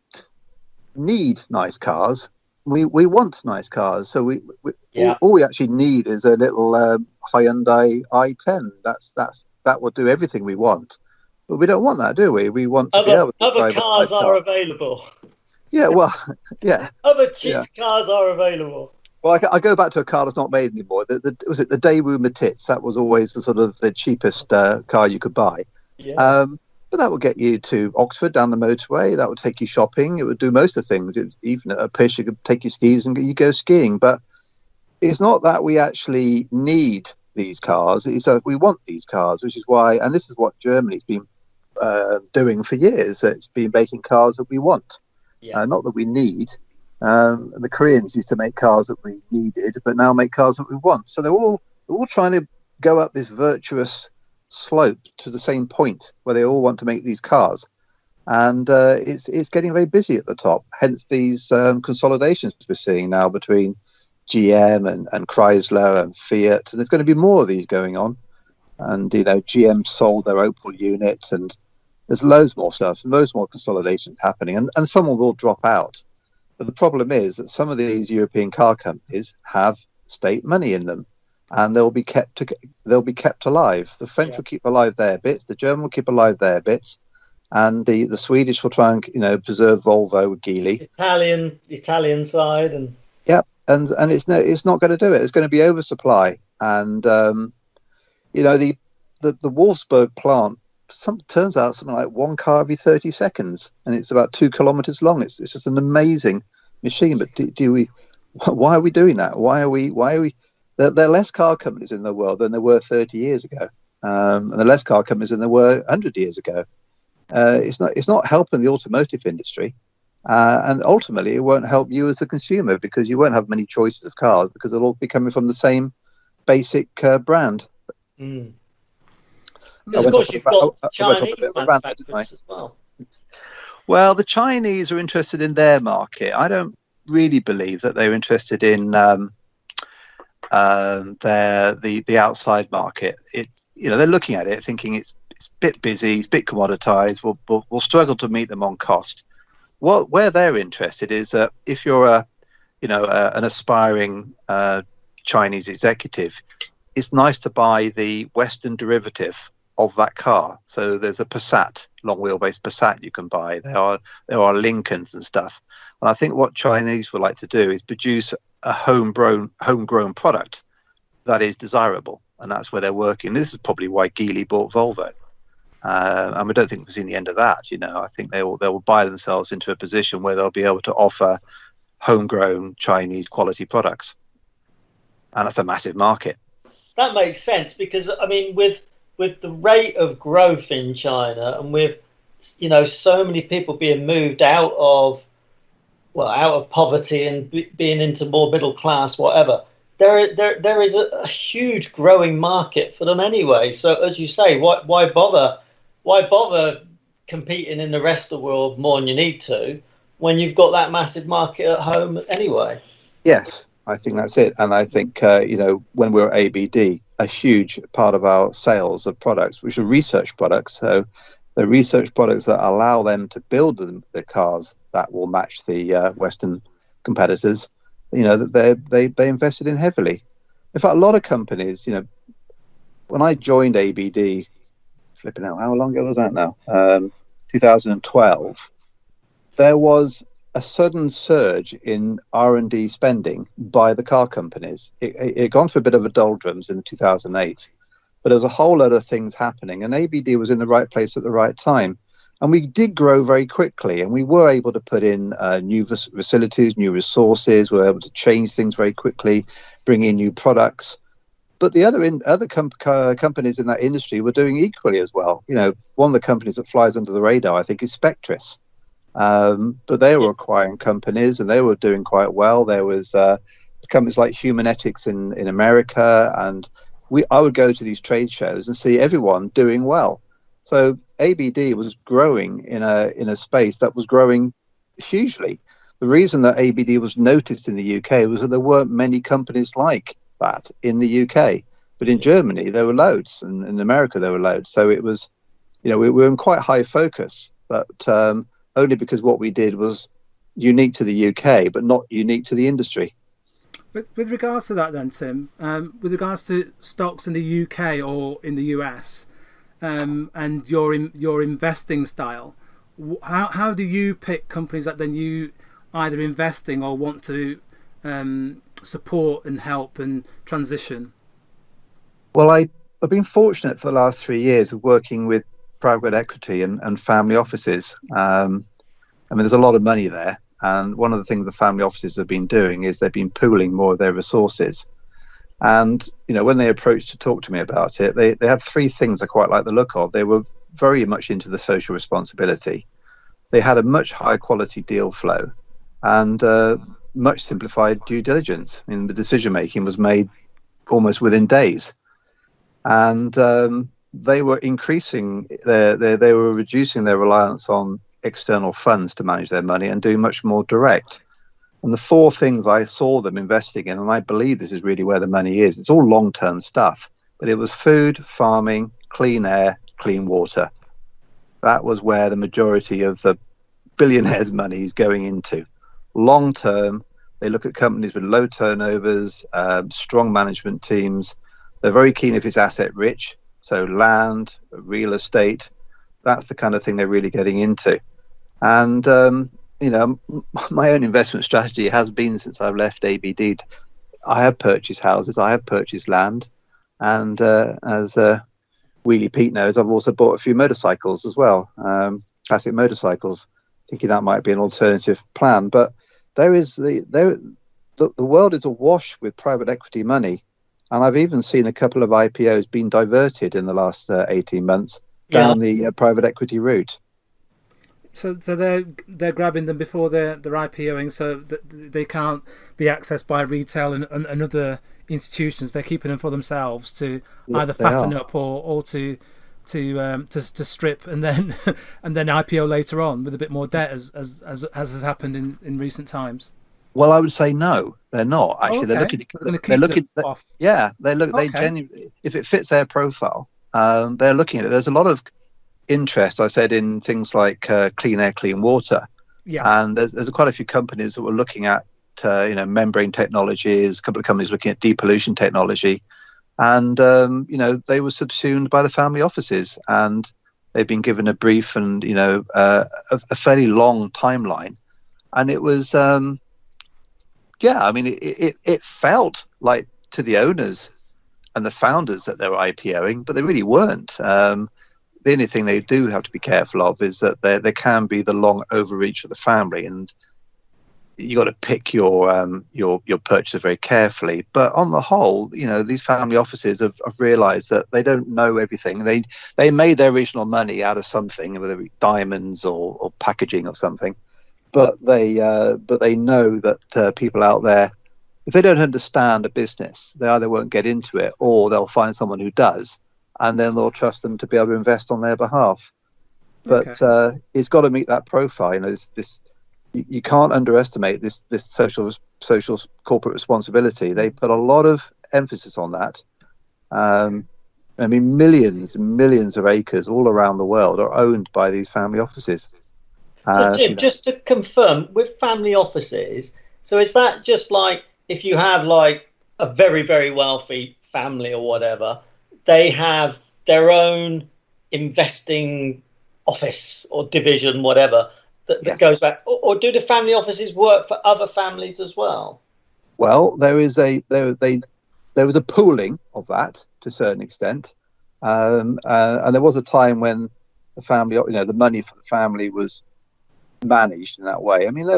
need nice cars. We want nice cars. So all we actually need is a little Hyundai i10. That will do everything we want. But we don't want that, do we? We want to be able to other cars are available. Yeah, well, yeah. Other cheap cars are available. Well, I go back to a car that's not made anymore. Was it the Daewoo Matisse? That was always the sort of the cheapest car you could buy. Yeah. But that would get you to Oxford down the motorway. That would take you shopping. It would do most of the things. Even at a push, you could take your skis and you go skiing. But it's not that we actually need these cars. It's that we want these cars, which is why, and this is what Germany's been doing for years. It's been making cars that we want, not that we need. The Koreans used to make cars that we needed, but now make cars that we want. So they're all trying to go up this virtuous slope to the same point where they all want to make these cars, and it's getting very busy at the top. Hence these consolidations we're seeing now between GM and Chrysler and Fiat, and there's going to be more of these going on. And GM sold their Opel unit, and there's loads more stuff, loads more consolidations happening, and someone will drop out. But the problem is that some of these European car companies have state money in them, and they'll be kept alive. The French will keep alive their bits, the German will keep alive their bits, and the Swedish will try and preserve Volvo with Geely. Italian side and it's not going to do it. It's going to be oversupply, and the Wolfsburg plant turns out something like one car every 30 seconds, and it's about 2 kilometers long. It's just an amazing machine. But why are we doing that? Why are we? There are less car companies in the world than there were 30 years ago, and there are less car companies than there were 100 years ago. It's not helping the automotive industry, and ultimately it won't help you as the consumer because you won't have many choices of cars because they'll all be coming from the same basic brand. Mm. Because of course you've got Chinese manufacturers as well. Well, the Chinese are interested in their market. I don't really believe that they're interested in the outside market. They're looking at it thinking it's a bit busy, it's a bit commoditized. We'll struggle to meet them on cost. Where they're interested is that if you're an aspiring Chinese executive, it's nice to buy the Western derivative of that car. So there's a Passat, long wheelbase Passat you can buy. There are Lincolns and stuff. And I think what Chinese would like to do is produce a homegrown product that is desirable, and that's where they're working. This is probably why Geely bought Volvo. And we don't think we've seen the end of that. I think they will buy themselves into a position where they'll be able to offer homegrown Chinese quality products, and that's a massive market. That makes sense, because I mean, with the rate of growth in China, and with so many people being moved out of poverty and being into more middle class, whatever, there is a huge growing market for them anyway. So as you say, why bother competing in the rest of the world more than you need to, when you've got that massive market at home anyway? Yes, I think that's it. And I think, when we're at ABD, a huge part of our sales of products, which are research products, so the research products that allow them to build the cars that will match the Western competitors, that they invested in heavily. In fact, a lot of companies, when I joined ABD, flipping out, how long ago was that now? 2012, there was a sudden surge in R&D spending by the car companies. It had gone through a bit of a doldrums in 2008, but there was a whole lot of things happening, and ABD was in the right place at the right time. And we did grow very quickly, and we were able to put in new facilities, new resources. We were able to change things very quickly, bring in new products. But the other companies in that industry were doing equally as well. One of the companies that flies under the radar, I think, is Spectris. But they were acquiring companies, and they were doing quite well. There was companies like Humanetics in America, and I would go to these trade shows and see everyone doing well. So ABD was growing in a space that was growing hugely. The reason that ABD was noticed in the UK was that there weren't many companies like that in the UK, but in Germany there were loads, and in America there were loads. So it was, we were in quite high focus, but only because what we did was unique to the UK, but not unique to the industry. With regards to that then, Tim, with regards to stocks in the UK or in the US, and your investing style, how do you pick companies that then you either investing or want to support and help and transition? Well, I've been fortunate for the last 3 years of working with private equity and family offices. There's a lot of money there. And one of the things the family offices have been doing is they've been pooling more of their resources. And, when they approached to talk to me about it, they had three things I quite like the look of. They were very much into the social responsibility. They had a much higher quality deal flow and much simplified due diligence. The decision making was made almost within days. And they were increasing they were reducing their reliance on external funds to manage their money and doing much more direct. And the four things I saw them investing in, and I believe this is really where the money is, it's all long-term stuff, but it was food, farming, clean air, clean water. That was where the majority of the billionaires' money is going into. Long-term, they look at companies with low turnovers, strong management teams. They're very keen if it's asset rich, so land, real estate. That's the kind of thing they're really getting into. And my own investment strategy has been, since I've left ABD, I have purchased houses, I have purchased land, and as Wheelie Pete knows, I've also bought a few motorcycles as well, classic motorcycles, thinking that might be an alternative plan. But the world is awash with private equity money, and I've even seen a couple of IPOs being diverted in the last 18 months down the private equity route. So they're grabbing them before they're IPOing, so that they can't be accessed by retail and other institutions. They're keeping them for themselves to either fatten up or to strip and then IPO later on with a bit more debt, as has happened in recent times. Well, I would say no, they're not actually. They're looking. Off. Yeah, they look. They genuinely, if it fits their profile, they're looking at it. There's a lot of interest, I said, in things like clean air, clean water. Yeah. And there's quite a few companies that were looking at membrane technologies, a couple of companies looking at depollution technology, and they were subsumed by the family offices, and they've been given a brief and a fairly long timeline. And it was, it felt like to the owners and the founders that they were IPOing, but they really weren't. The only thing they do have to be careful of is that there can be the long overreach of the family, and you got to pick your purchaser very carefully. But on the whole, these family offices have realised that they don't know everything. They made their original money out of something, whether it be diamonds or packaging or something. But they know that people out there, if they don't understand a business, they either won't get into it or they'll find someone who does, and then they'll trust them to be able to invest on their behalf. But it's got to meet that profile. You can't underestimate this social corporate responsibility. They put a lot of emphasis on that. Millions and millions of acres all around the world are owned by these family offices. So Tim, just to confirm, with family offices, so is that just like if you have like a very, very wealthy family or whatever, they have their own investing office or division, whatever, that goes back, or do the family offices work for other families as well? Well, there was a pooling of that to a certain extent, and there was a time when the family, the money for the family was managed in that way. I mean,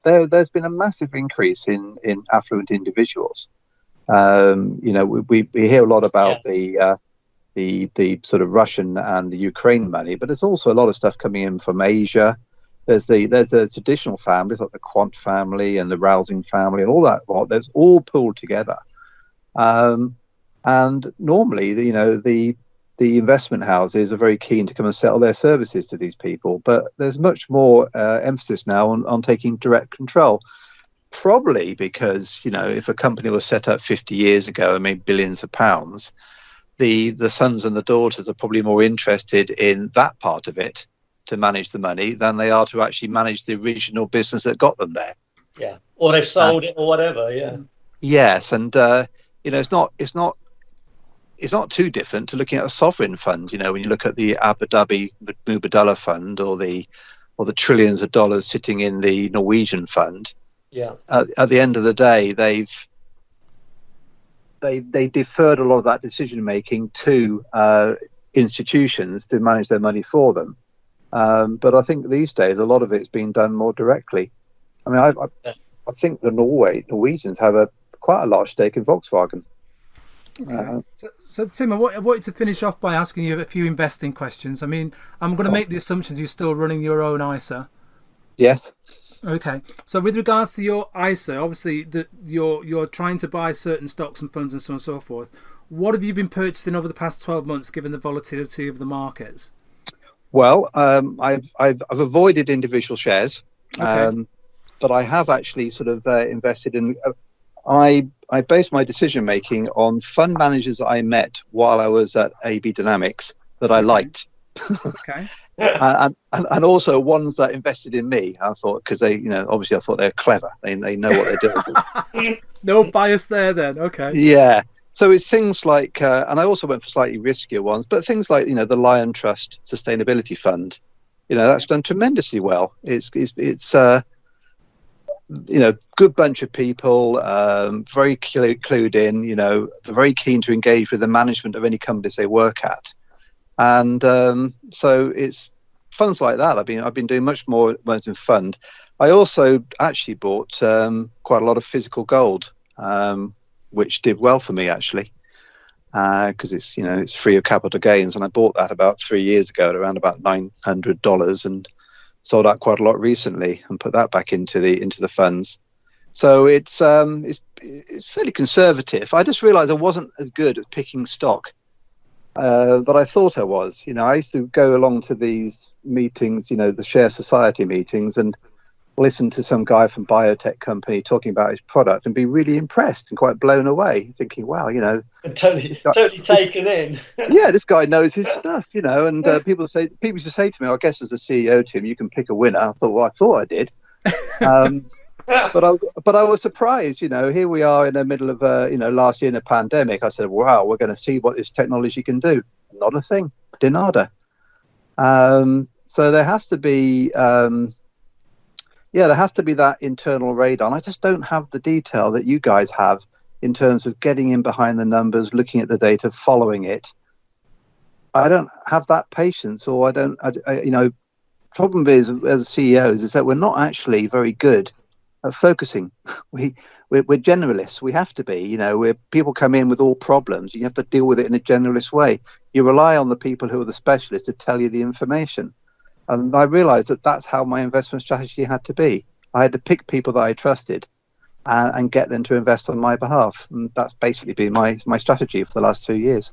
there's been a massive increase in affluent individuals. We hear a lot about the sort of Russian and the Ukraine money, but there's also a lot of stuff coming in from Asia. There's the traditional families like the Quant family and the Rousing family and all that lot. There's all pooled together, and normally the investment houses are very keen to come and sell their services to these people, but there's much more emphasis now on taking direct control. Probably because if a company was set up 50 years ago and made billions of pounds, the sons and the daughters are probably more interested in that part of it to manage the money than they are to actually manage the original business that got them there. Yeah, or they've sold it or whatever. Yeah. Yes, and it's not too different to looking at a sovereign fund. When you look at the Abu Dhabi Mubadala fund or the trillions of dollars sitting in the Norwegian fund. Yeah. At the end of the day, they deferred a lot of that decision making to institutions to manage their money for them. But I think these days a lot of it's being done more directly. I mean, I think the Norwegians have quite a large stake in Volkswagen. Okay. So Tim, I wanted to finish off by asking you a few investing questions. I mean, I'm going to make the assumptions you're still running your own ISA. Yes. Okay. So with regards to your ISA, obviously you're trying to buy certain stocks and funds and so on and so forth. What have you been purchasing over the past 12 months, given the volatility of the markets? Well, I've avoided individual shares, but I have actually sort of invested in. I based my decision making on fund managers that I met while I was at AB Dynamics that I liked. Okay. and also ones that invested in me. I thought because they, obviously I thought they're clever. They know what they're doing. No bias there, then. Okay. Yeah. So it's things like, and I also went for slightly riskier ones, but things like the Lion Trust Sustainability Fund. That's done tremendously well. It's good bunch of people, very clued in. Very keen to engage with the management of any companies they work at. And so it's funds like that. I've been doing much more in fund. I also actually bought quite a lot of physical gold, which did well for me actually, because it's free of capital gains, and I bought that about 3 years ago at around about $900 and sold out quite a lot recently and put that back into the funds. So it's fairly conservative. I just realised I wasn't as good at picking stock. But I thought I was. I used to go along to these meetings, the Share Society meetings, and listen to some guy from biotech company talking about his product and be really impressed and quite blown away, thinking, wow, and totally taken in. Yeah, this guy knows his stuff, and people used to say to me, I guess as a CEO, Tim, you can pick a winner. I thought, well, I thought I did. But I was surprised, here we are in the middle of last year in a pandemic. I said, wow, we're going to see what this technology can do. Not a thing, nada. So there has to be yeah, there has to be that internal radar. And I just don't have the detail that you guys have in terms of getting in behind the numbers, looking at the data, following it. I don't have that patience, or problem is, as CEOs, is that we're not actually very good at focusing. We're generalists. We have to be, where people come in with all problems. You have to deal with it in a generalist way. You rely on the people who are the specialists to tell you the information. And I realized that that's how my investment strategy had to be. I had to pick people that I trusted and get them to invest on my behalf. And that's basically been my strategy for the last 2 years.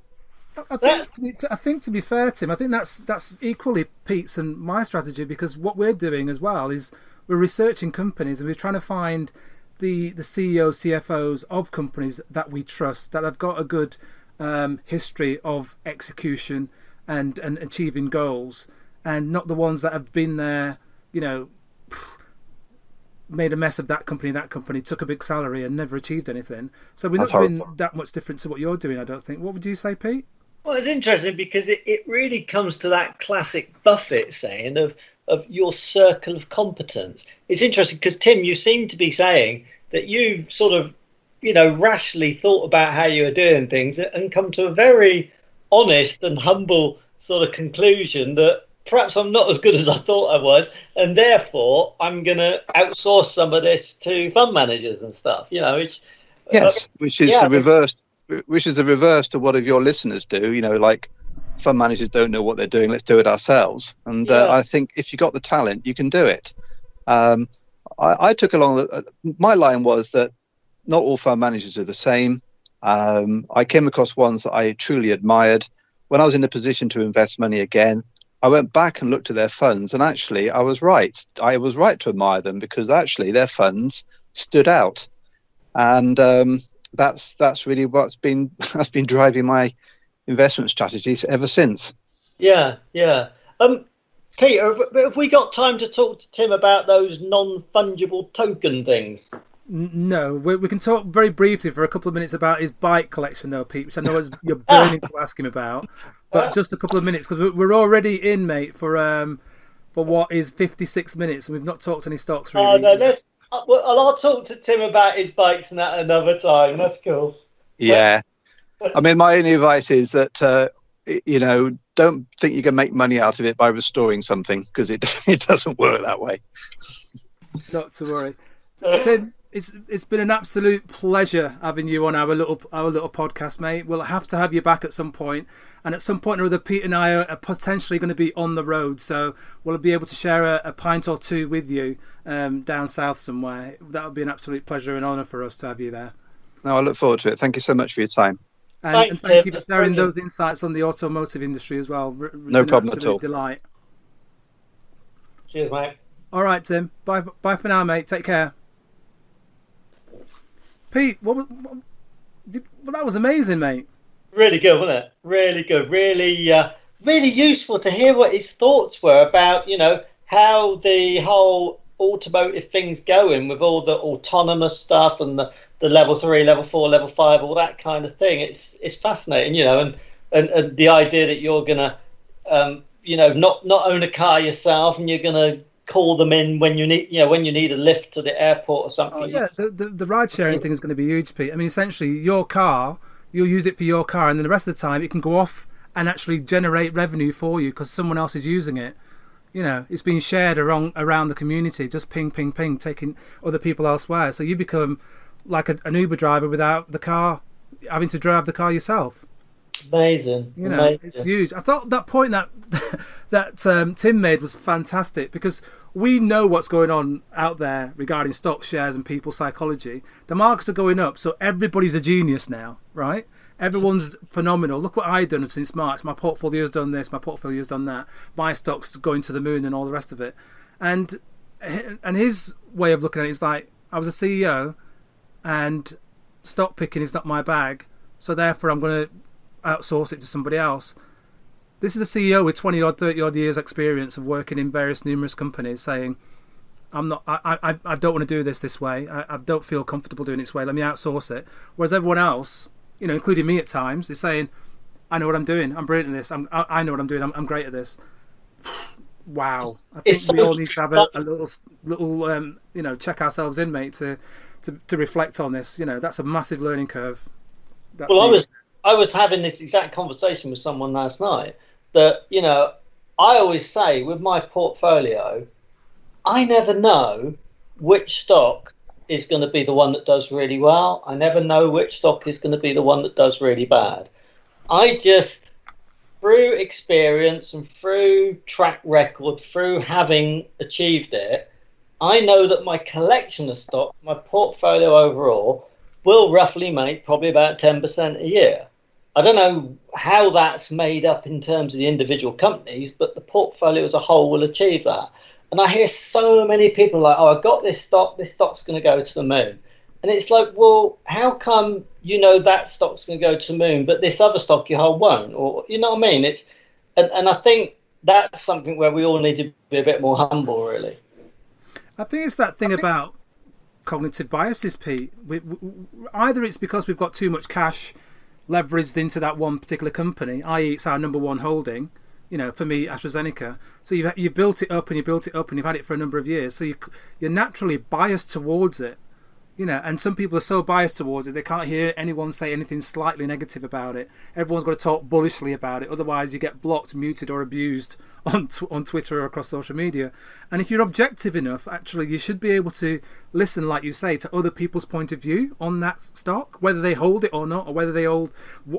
I think to be fair, Tim, I think that's equally Pete's and my strategy, because what we're doing as well is we're researching companies and we're trying to find the CEOs, CFOs of companies that we trust, that have got a good history of execution and achieving goals, and not the ones that have been there, made a mess of that company, took a big salary and never achieved anything. So we're not doing that much different to what you're doing, I don't think. What would you say, Pete? Well, it's interesting because it really comes to that classic Buffett saying of your circle of competence. It's interesting because, Tim, you seem to be saying that you've sort of, rashly thought about how you were doing things and come to a very honest and humble sort of conclusion that perhaps I'm not as good as I thought I was, and therefore I'm going to outsource some of this to fund managers and stuff, which is the reverse. Which is the reverse to what of your listeners do, like fund managers don't know what they're doing, let's do it ourselves. And I think if you got the talent, you can do it. I took along, my line was that not all fund managers are the same. I came across ones that I truly admired. When I was in the position to invest money again, I went back and looked at their funds, and actually I was right. I was right to admire them because actually their funds stood out. And that's really that's been driving my investment strategies ever since. Yeah. Peter, have we got time to talk to Tim about those non-fungible token things? No, we can talk very briefly for a couple of minutes about his bike collection, though, Pete, which I know you're burning to ask him about. But just a couple of minutes, because we're already in, mate, for what is 56 minutes, and we've not talked any stocks really. Oh no, I'll talk to Tim about his bikes and that another time. That's cool. Yeah. I mean, my only advice is that, don't think you can make money out of it by restoring something, because it doesn't work that way. Not to worry. Tim, it's been an absolute pleasure having you on our little podcast, mate. We'll have to have you back at some point. And at some point or other, Pete and I are potentially going to be on the road, so we'll be able to share a pint or two with you down south somewhere. That would be an absolute pleasure and honour for us to have you there. No, I look forward to it. Thank you so much for your time. And thank you for sharing those insights on the automotive industry as well. No problem at all. Delight. Cheers, mate. All right, Tim. Bye for now, mate. Take care. Pete, that was amazing, mate. Really good, wasn't it? Really good. Really useful to hear what his thoughts were about, how the whole automotive thing's going with all the autonomous stuff and the level 3, level 4, level 5, all that kind of thing. It's fascinating, and the idea that you're gonna, not own a car yourself, and you're gonna call them in when you need a lift to the airport or something. Oh yeah, the ride sharing thing is going to be huge, Pete. I mean, essentially, your car, you'll use it for your car, and then the rest of the time it can go off and actually generate revenue for you because someone else is using it. It's being shared around the community, just ping, taking other people elsewhere. So you become like an Uber driver without the car, having to drive the car yourself. Amazing. It's huge. I thought that point that Tim made was fantastic, because we know what's going on out there regarding stock shares and people's psychology. The markets are going up, so everybody's a genius now, right? Everyone's phenomenal. Look what I've done since March. My portfolio's done this, my portfolio's done that. My stock's going to the moon and all the rest of it. And his way of looking at it is like, I was a CEO and stock picking is not my bag, so therefore I'm going to outsource it to somebody else. This is a CEO with 20 odd, 30 odd years experience of working in various numerous companies saying, I don't want to do this way. I don't feel comfortable doing it this way. Let me outsource it. Whereas everyone else, including me at times, is saying, I know what I'm doing. I'm brilliant at this. I know what I'm doing. I'm great at this. Wow, I It's think we so all need to have a little check ourselves in, mate, to reflect on this. That's a massive learning curve. Well, I was having this exact conversation with someone last night that, I always say with my portfolio, I never know which stock is going to be the one that does really well. I never know which stock is going to be the one that does really bad. I just, through experience and through track record, through having achieved it, I know that my collection of stocks, my portfolio overall, will roughly make probably about 10% a year. I don't know how that's made up in terms of the individual companies, but the portfolio as a whole will achieve that. And I hear so many people like, oh, I got this stock's going to go to the moon. And it's like, well, how come that stock's going to go to the moon, but this other stock you hold won't? Or, you know what I mean? And I think that's something where we all need to be a bit more humble, really. I think it's that thing about cognitive biases, Pete. Either it's because we've got too much cash leveraged into that one particular company, i.e. it's our number one holding, for me, AstraZeneca. So you've built it up and you've had it for a number of years. So you're naturally biased towards it, and some people are so biased towards it, they can't hear anyone say anything slightly negative about it. Everyone's got to talk bullishly about it. Otherwise you get blocked, muted or abused on Twitter or across social media. And if you're objective enough, actually, you should be able to listen, like you say, to other people's point of view on that stock, whether they hold it or not, or whether they hold,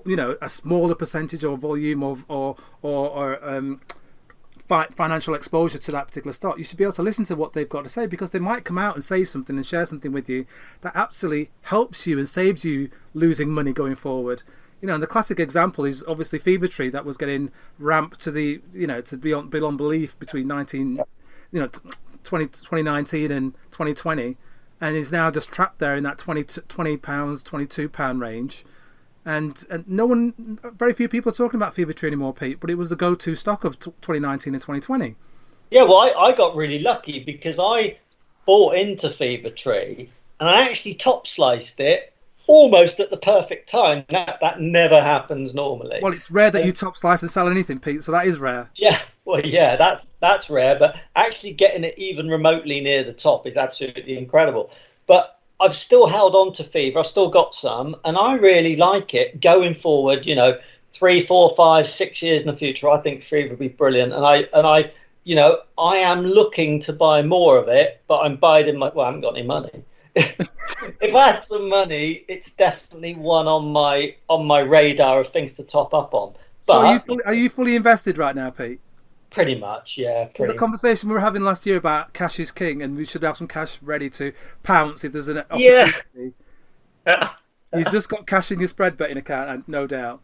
a smaller percentage or volume or financial exposure to that particular stock. You should be able to listen to what they've got to say, because they might come out and say something and share something with you that absolutely helps you and saves you losing money going forward. And the classic example is obviously Fevertree, that was getting ramped to the, to beyond belief between 2019 and 2020, and is now just trapped there in that £20, £22 range. And very few people are talking about Fevertree anymore, Pete, but it was the go-to stock of 2019 and 2020. Yeah, well, I got really lucky because I bought into Fevertree and I actually top sliced it almost at the perfect time. That never happens normally. Well, it's rare that you top slice and sell anything, Pete, so that is rare. Yeah, well, yeah, that's rare, but actually getting it even remotely near the top is absolutely incredible. But I've still held on to Fever. I've still got some, and I really like it going forward. 3, 4, 5, 6 years in the future, I think Fever will be brilliant. And I am looking to buy more of it, but I'm biding my. Well, I haven't got any money. If I had some money, it's definitely one on my radar of things to top up on. But, so are you fully invested right now, Pete? Pretty much, yeah. So the conversation we were having last year about cash is king, and we should have some cash ready to pounce if there's an opportunity. Yeah. You've just got cash in your spread betting account, no doubt.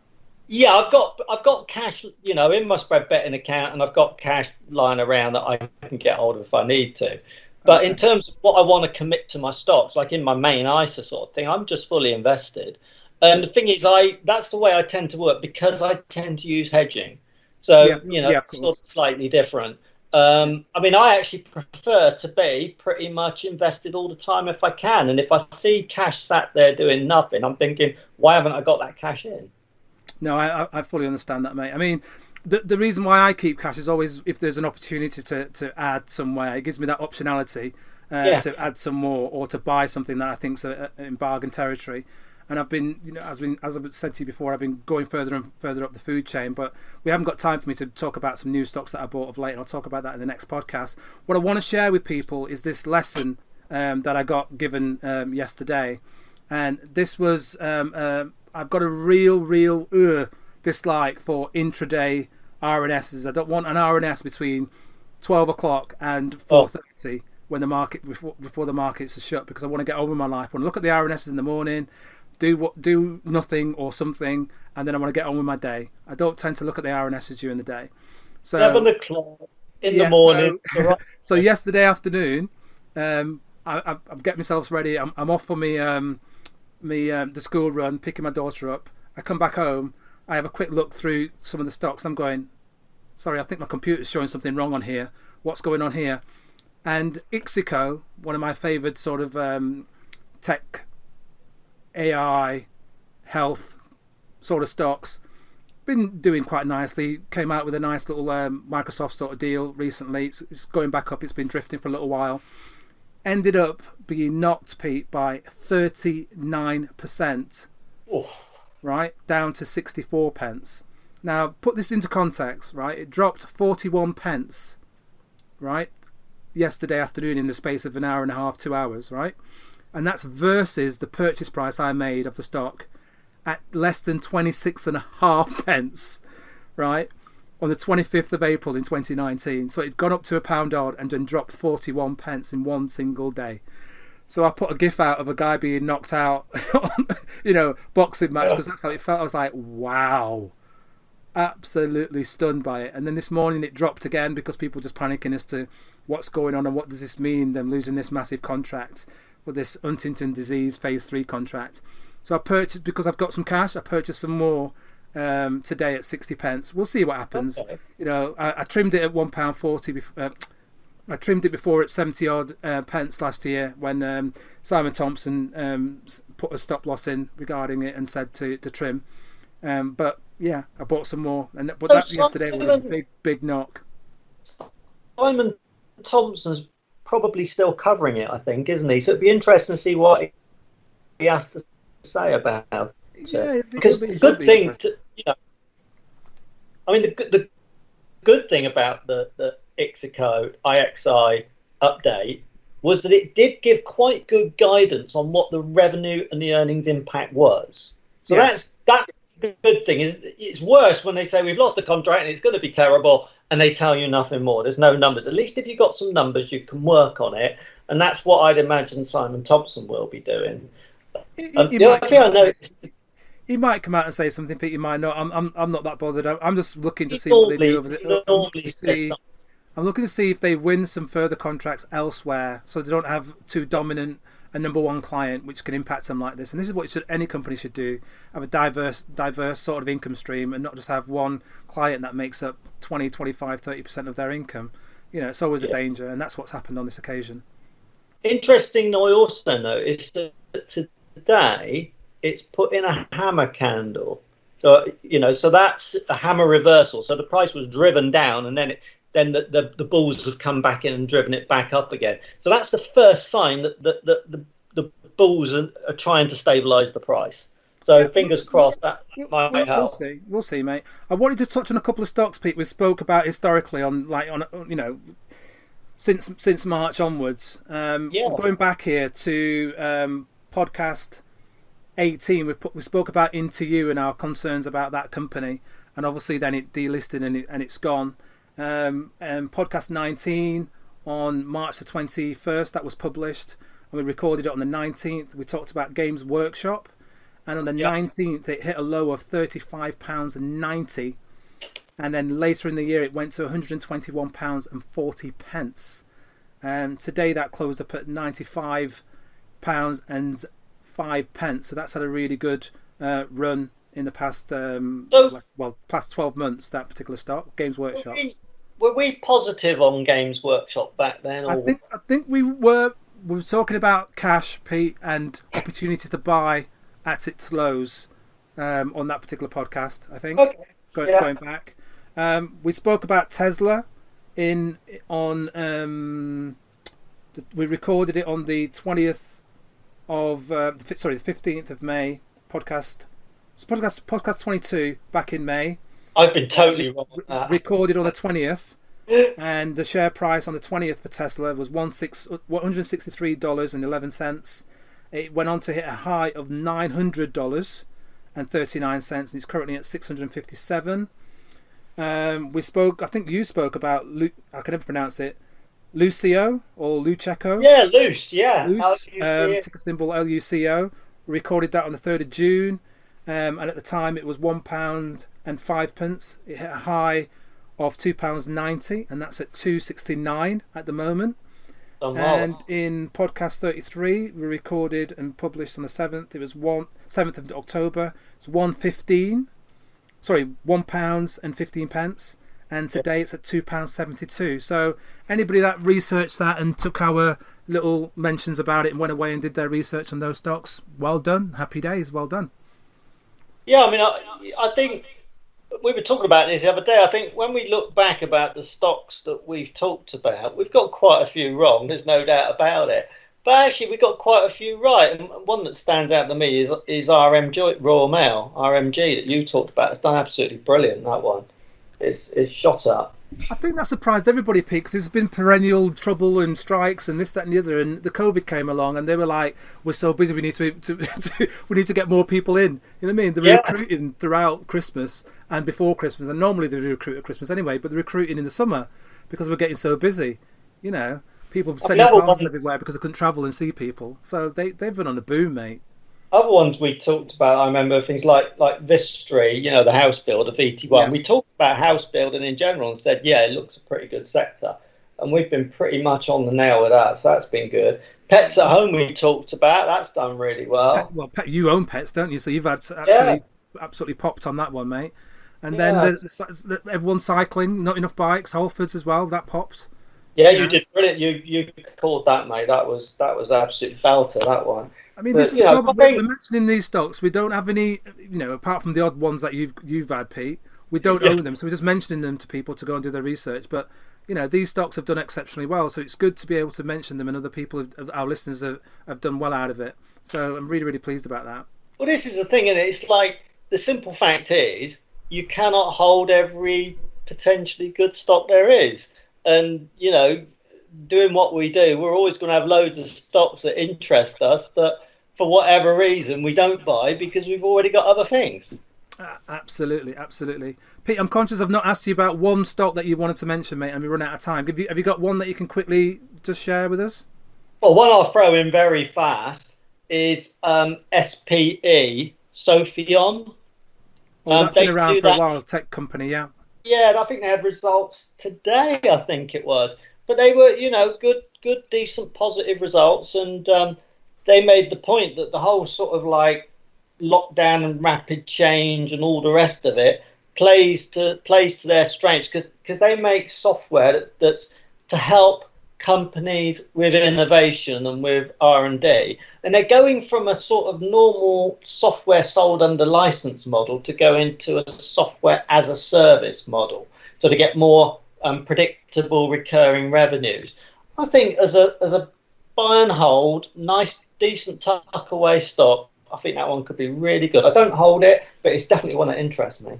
Yeah, I've got cash, in my spread betting account, and I've got cash lying around that I can get hold of if I need to. But in terms of what I want to commit to my stocks, like in my main ISA sort of thing, I'm just fully invested. And the thing is, that's the way I tend to work, because I tend to use hedging. So, sort of slightly different. I actually prefer to be pretty much invested all the time if I can. And if I see cash sat there doing nothing, I'm thinking, why haven't I got that cash in? No, I fully understand that, mate. I mean, the reason why I keep cash is always if there's an opportunity to add somewhere. It gives me that optionality to add some more or to buy something that I think's in bargain territory. And I've been, as I've said to you before, I've been going further and further up the food chain, but we haven't got time for me to talk about some new stocks that I bought of late, and I'll talk about that in the next podcast. What I want to share with people is this lesson that I got given yesterday, and this was I've got a real dislike for intraday RNSs. I don't want an RNS between 12 o'clock and 4:30 when the market before the markets are shut, because I want to get on with my life. I want to look at the RNSs in the morning, do nothing or something, and then I want to get on with my day. I don't tend to look at the RNSs during the day. So 7 o'clock in the morning. So yesterday afternoon, I've get myself ready. I'm off for the school run, picking my daughter up. I come back home. I have a quick look through some of the stocks. I'm going, sorry, I think my computer's showing something wrong on here. What's going on here? And Ixico, one of my favoured sort of tech, AI, health sort of stocks, been doing quite nicely. Came out with a nice little Microsoft sort of deal recently. It's going back up. It's been drifting for a little while. Ended up being knocked, Pete, by 39%. Oh. Right, down to 64 pence. Now, put this into context, right? It dropped 41 pence, right, yesterday afternoon in the space of an hour and a half, 2 hours, right? And that's versus the purchase price I made of the stock at less than 26.5 pence, right, on the 25th of April in 2019. So it'd gone up to £1 odd and then dropped 41 pence in one single day. So I put a gif out of a guy being knocked out, boxing match, because that's how it felt. I was like, wow, absolutely stunned by it. And then this morning it dropped again because people were just panicking as to what's going on and what does this mean, them losing this massive contract for this Huntington disease phase 3 contract. So I purchased, because I've got some cash, I purchased some more today at 60 pence. We'll see what happens. Okay. I trimmed it at £1.40 I trimmed it before at 70 odd pence last year when Simon Thompson put a stop loss in regarding it and said to trim. But yeah, I bought some more, but that yesterday was a big knock. Simon Thompson's probably still covering it, I think, isn't he? So it'd be interesting to see what he has to say about it. Yeah, because the good thing, the good thing about the IXI update was that it did give quite good guidance on what the revenue and the earnings impact was. So yes. that's the good thing. It's worse when they say we've lost the contract and it's going to be terrible and they tell you nothing more. There's no numbers. At least if you've got some numbers, you can work on it. And that's what I'd imagine Simon Thompson will be doing. He might come out and say something, Pete. He might not. I'm not that bothered. I'm just looking to see what they do over there. I'm looking to see if they win some further contracts elsewhere, so they don't have too dominant a number one client, which can impact them like this. And this is what any company should do: have a diverse sort of income stream, and not just have one client that makes up 20, 25, 30% of their income. It's always a danger, and that's what's happened on this occasion. Interesting. I also noticed that today it's put in a hammer candle. So so that's a hammer reversal. So the price was driven down, and then the bulls have come back in and driven it back up again. So that's the first sign that the bulls are trying to stabilise the price. So fingers crossed that might help. We'll see, mate. I wanted to touch on a couple of stocks, Pete. We spoke about historically on since March onwards. Going back here to podcast 18, we spoke about Into You and our concerns about that company, and obviously then it delisted and it's gone. Podcast 19 on March the 21st, that was published, and we recorded it on the 19th. We talked about Games Workshop, and on the 19th it hit a low of £35.90, and then later in the year it went to £121.40. Today that closed up at £95.05, so that's had a really good run in the past past 12 months, that particular stock, Games Workshop. Were we positive on Games Workshop back then? I think we were talking about cash, Pete, and opportunities to buy at its lows on that particular podcast, I think. Okay. Going back. We spoke about Tesla we recorded it on the 20th of the 15th of May, podcast 22 back in May. I've been totally wrong with that. Recorded on the 20th, and the share price on the 20th for Tesla was $163.11. It went on to hit a high of $900.39, and it's currently at $657. We spoke. I think you spoke about. I can never pronounce it. Lucio or Luceco. Yeah, Luce. Yeah. Luce. Ticker symbol LUCO. Recorded that on the 3rd of June. And at the time it was £1.05. It hit a high of £2.90, and that's at £2.69 at the moment. And in podcast 33, we recorded and published on the 7th. It was 7th of October. It's £1.15, and today it's at £2.72. So anybody that researched that and took our little mentions about it and went away and did their research on those stocks, well done. Happy days. Well done. Yeah, I mean, I think we were talking about this the other day. I think when we look back about the stocks that we've talked about, we've got quite a few wrong. There's no doubt about it. But actually, we got quite a few right. And one that stands out to me is RMG, Royal Mail, RMG, that you talked about. It's done absolutely brilliant, that one. It's shot up. I think that surprised everybody, Pete, because there's been perennial trouble and strikes and this, that, and the other. And the COVID came along, and they were like, "We're so busy, we need to we need to get more people in." You know what I mean? They were recruiting throughout Christmas and before Christmas, and normally they recruit at Christmas anyway, but they're recruiting in the summer because we're getting so busy. You know, people sending cars everywhere because they couldn't travel and see people. So they've been on a boom, mate. Other ones we talked about, I remember things like Vistry, you know, the house builder, VT1. Yes. We talked about house building in general and said, yeah, it looks a pretty good sector. And we've been pretty much on the nail with that, so that's been good. Pets at home we talked about, that's done really well. You own pets, don't you? So you've absolutely popped on that one, mate. And then everyone cycling, not enough bikes, Halfords as well, that pops. Yeah, you did brilliant. You called that, mate. That was absolute belter, that one. I mean, this is the problem. We're mentioning these stocks. We don't have any, you know, apart from the odd ones that you've had, Pete. We don't own them, so we're just mentioning them to people to go and do their research. But you know, these stocks have done exceptionally well, so it's good to be able to mention them, and other people, our listeners, have done well out of it. So I'm really, really pleased about that. Well, this is the thing, and it's like the simple fact is you cannot hold every potentially good stock there is, and you know, doing what we do, we're always going to have loads of stocks that interest us that for whatever reason we don't buy because we've already got other things. Absolutely. Pete, I'm conscious I've not asked you about one stock that you wanted to mention, mate, and we run out of time. Have you got one that you can quickly just share with us? Well, one I'll throw in very fast is SPE, Sophion. Well, that's been around for a while, tech company, yeah. Yeah, I think they had results today, I think it was. But they were, you know, good, decent, positive results, and they made the point that the whole sort of like lockdown and rapid change and all the rest of it plays to their strengths because they make software that's to help companies with innovation and with R&D, and they're going from a sort of normal software sold under license model to go into a software as a service model, so to get more predictable recurring revenues. I think as a buy and hold, nice, decent tuck away stock, I think that one could be really good. I don't hold it, but it's definitely one that interests me.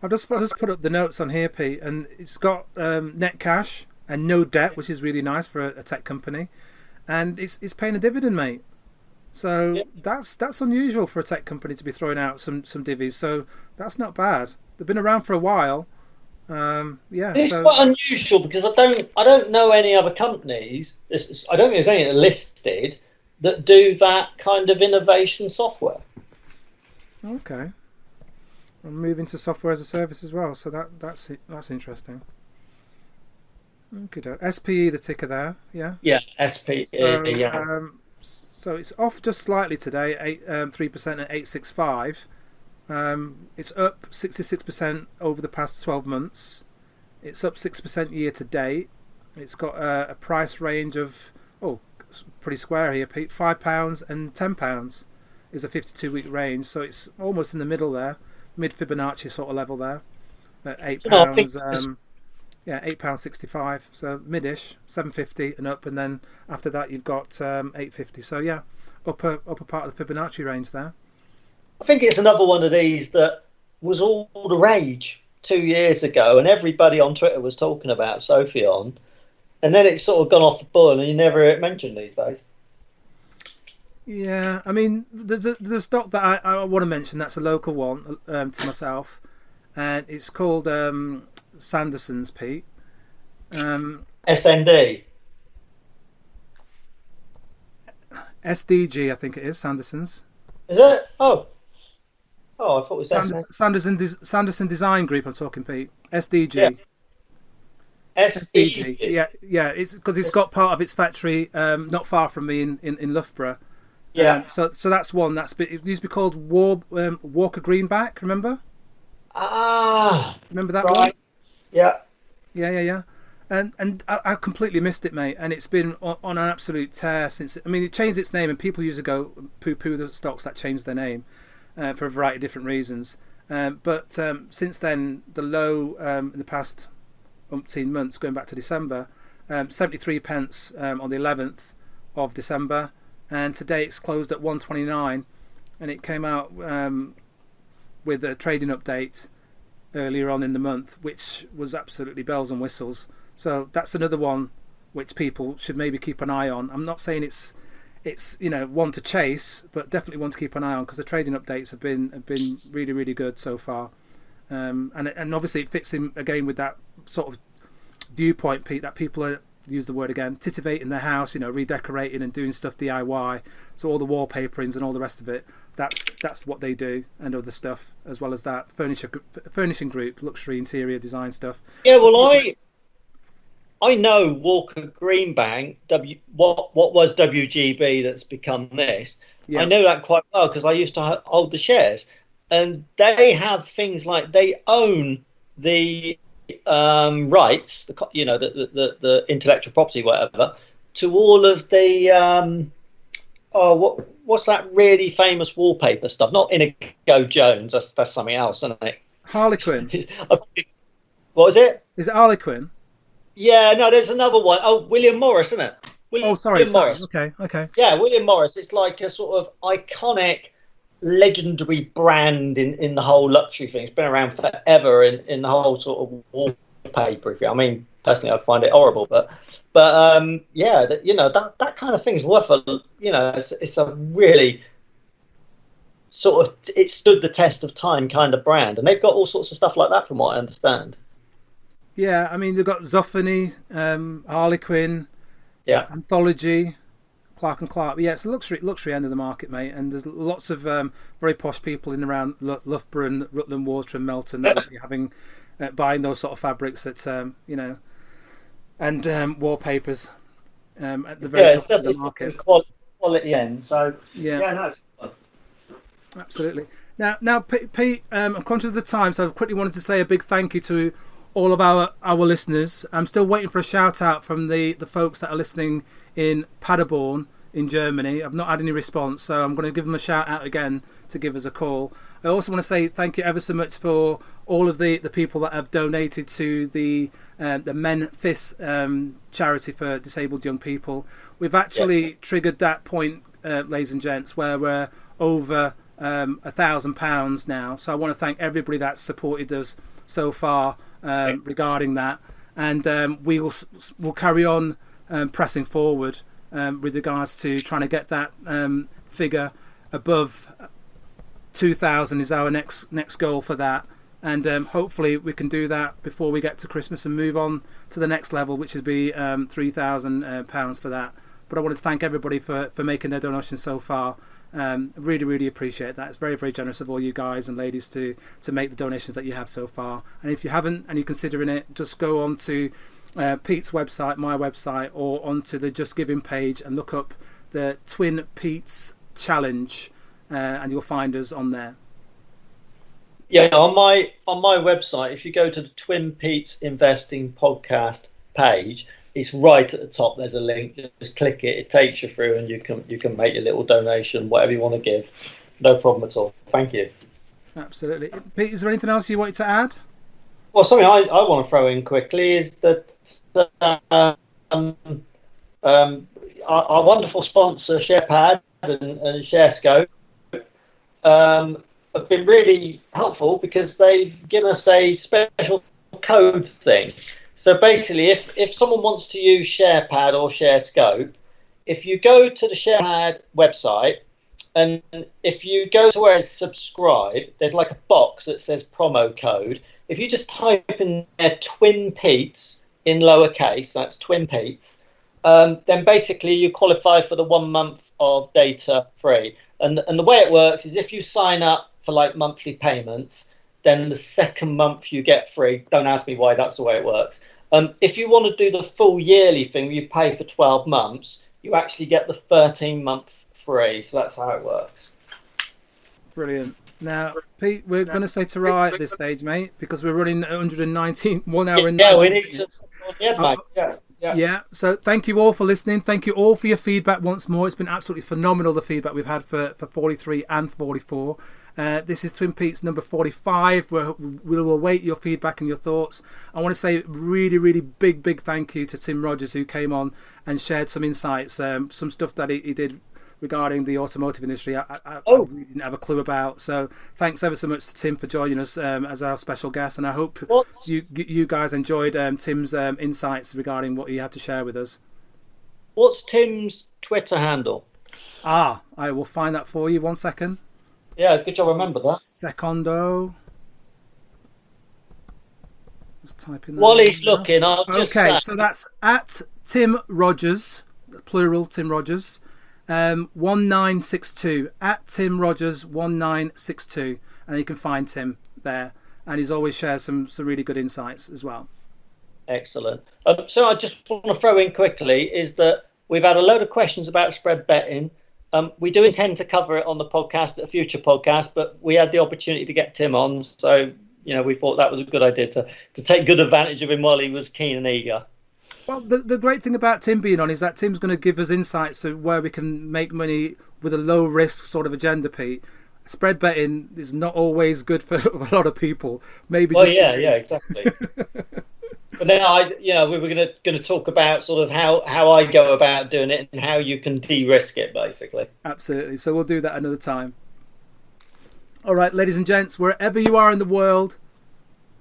I'll just put up the notes on here, Pete, and it's got net cash and no debt, which is really nice for a tech company, and it's paying a dividend, mate. So that's unusual for a tech company to be throwing out some divvies. So that's not bad. They've been around for a while. It's quite unusual because I don't know any other companies. I don't think there's any listed that do that kind of innovation software. Okay. I'm moving to software as a service as well, so that's interesting. Okay, SPE, the ticker there, yeah. Yeah, SPE. So it's off just slightly today, 3% at 865. It's up 66% over the past 12 months. It's up 6% year to date. It's got a price range of pretty square here, Pete. £5 and £10 is a 52-week range, so it's almost in the middle there, mid Fibonacci sort of level there. At £8, £8.65, so mid-ish, 750 and up, and then after that you've got 850. So yeah, upper part of the Fibonacci range there. I think it's another one of these that was all the rage 2 years ago, and everybody on Twitter was talking about Sophion, and then it's sort of gone off the boil, and you never hear it mentioned these days. Yeah, I mean, there's a stock that I want to mention that's a local one to myself, and it's called Sanderson's, Pete. SND? SDG, I think it is, Sanderson's. Is it? Oh, I thought it was Sanderson Design Group, I'm talking, Pete. SDG. Yeah. SDG. Yeah, it's because it's got part of its factory not far from me in Loughborough. Yeah. So that's one. It used to be called Walker Greenback. Remember? Remember that one? Yeah. And I completely missed it, mate. And it's been on an absolute tear since. I mean, it changed its name, and people used to go poo-poo the stocks that changed their name for a variety of different reasons. But since then, the low in the past umpteen months, going back to December, 73 pence on the 11th of December, and today it's closed at 129, and it came out with a trading update earlier on in the month, which was absolutely bells and whistles. So that's another one which people should maybe keep an eye on. I'm not saying it's one to chase, but definitely one to keep an eye on, because the trading updates have been really, really good so far. And obviously it fits in again with that sort of viewpoint, Pete, that people are, use the word again, titivating their house, redecorating and doing stuff DIY. So all the wallpaperings and all the rest of it, that's what they do, and other stuff as well as that. Furnishing group, luxury interior design stuff. Yeah, well, I know Walker Greenbank, what was WGB that's become this. Yeah. I know that quite well because I used to hold the shares, and they have things like they own the rights, the intellectual property, whatever, to all of the what's that really famous wallpaper stuff? Not Inigo Jones, that's something else, isn't it? Harlequin. What was it? Is it Harlequin? Yeah, no, there's another one. Oh, William Morris, isn't it? Sorry. Morris. Okay. Yeah, William Morris. It's like a sort of iconic, legendary brand in the whole luxury thing. It's been around forever in the whole sort of wallpaper. I mean, personally, I find it horrible, but yeah, that kind of thing is worth it's a really sort of, it stood the test of time kind of brand, and they've got all sorts of stuff like that from what I understand. Yeah, I mean, they've got Zoffany, Harlequin, yeah, Anthology, Clark and Clark. Yeah, it's a luxury end of the market, mate. And there's lots of very posh people in around Loughborough and Rutland Water and Melton that will be having buying those sort of fabrics that and wallpapers at the very top of the market. Quality end. So yeah, no, it's fun. Absolutely. Now, Pete, I'm conscious of the time, so I quickly wanted to say a big thank you to all of our listeners. I'm still waiting for a shout out from the folks that are listening in Paderborn in Germany. I've not had any response, so I'm going to give them a shout out again to give us a call. I also want to say thank you ever so much for all of the people that have donated to the Memphis charity for disabled young people. We've actually triggered that point, ladies and gents, where we're over £1,000 now. So I want to thank everybody that's supported us so far regarding that, and we'll carry on pressing forward with regards to trying to get that figure above 2,000 is our next goal for that, and hopefully we can do that before we get to Christmas and move on to the next level, which would be £3,000 for that. But I want to thank everybody for making their donations so far. Really, really appreciate that. It's very, very generous of all you guys and ladies to make the donations that you have so far. And if you haven't and you're considering it, just go on to Pete's website, my website, or onto the Just Giving page and look up the TwinPetes Challenge, and you'll find us on there. Yeah, on my website, if you go to the TwinPetes Investing podcast page, it's right at the top. There's a link. Just click it. It takes you through, and you can make your little donation, whatever you want to give. No problem at all. Thank you. Absolutely, Pete. Is there anything else you wanted to add? Well, something I want to throw in quickly is that our wonderful sponsor, SharePad and ShareScope, have been really helpful because they've given us a special code thing. So basically, if someone wants to use SharePad or ShareScope, if you go to the SharePad website, and if you go to where it's subscribe, there's like a box that says promo code. If you just type in there TwinPetes in lowercase, that's TwinPetes, then basically you qualify for the 1 month of data free. And the way it works is if you sign up for like monthly payments, then the second month you get free. Don't ask me why, that's the way it works. If you want to do the full yearly thing, you pay for 12 months, you actually get the 13-month free. So that's how it works. Brilliant. Now, Pete, we're going to say ta-ra at this stage, mate, because we're running 1 hour and 19 we need minutes. Yeah. So thank you all for listening. Thank you all for your feedback once more. It's been absolutely phenomenal, the feedback we've had for 43 and 44. This is TwinPetes number 45, where we'll await your feedback and your thoughts. I want to say really big thank you to Tim Rogers, who came on and shared some insights, some stuff that he did regarding the automotive industry I really didn't have a clue about. So thanks ever so much to Tim for joining us as our special guest, and I hope you guys enjoyed Tim's insights regarding what he had to share with us. What's Tim's Twitter handle? I will find that for you. 1 second. Yeah, good job. Remember that. Secondo. Just type in that. While he's looking, I'll just okay, so that's at Tim Rogers, plural Tim Rogers, 1962, at Tim Rogers 1962, and you can find Tim there, and he's always shares some really good insights as well. Excellent. So I just want to throw in quickly is that we've had a load of questions about spread betting. We do intend to cover it on the podcast, a future podcast, but we had the opportunity to get Tim on, so we thought that was a good idea to take good advantage of him while he was keen and eager. Well, the great thing about Tim being on is that Tim's going to give us insights of where we can make money with a low risk sort of agenda, Pete. Spread betting is not always good for a lot of people. Maybe. Well, yeah, exactly. But now, we were going to talk about sort of how I go about doing it and how you can de-risk it, basically. Absolutely. So we'll do that another time. All right, ladies and gents, wherever you are in the world,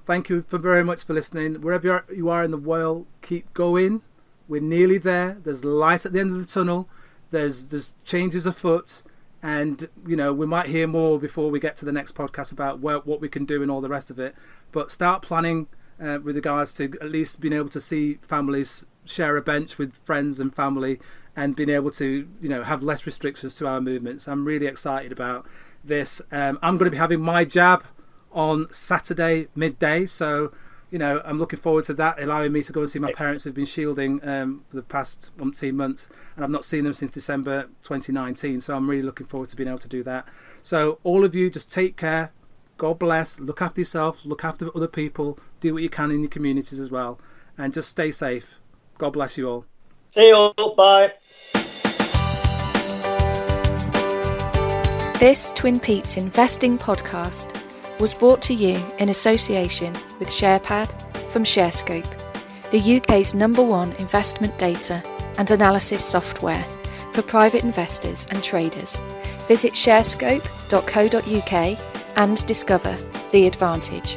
thank you very much for listening. Wherever you are in the world, keep going. We're nearly there. There's light at the end of the tunnel. There's changes afoot. And, we might hear more before we get to the next podcast about what we can do and all the rest of it. But start planning with regards to at least being able to see families share a bench with friends and family and being able to, have less restrictions to our movements. I'm really excited about this. I'm going to be having my jab on Saturday midday, so I'm looking forward to that, allowing me to go and see my parents who've been shielding for the past 18 months, and I've not seen them since December 2019, so I'm really looking forward to being able to do that. So all of you, just take care, God bless, look after yourself, look after other people, do what you can in your communities as well, and just stay safe. God bless you all. See you all, bye. This TwinPetes Investing podcast was brought to you in association with SharePad from ShareScope, the UK's #1 investment data and analysis software for private investors and traders. Visit sharescope.co.uk and discover the advantage.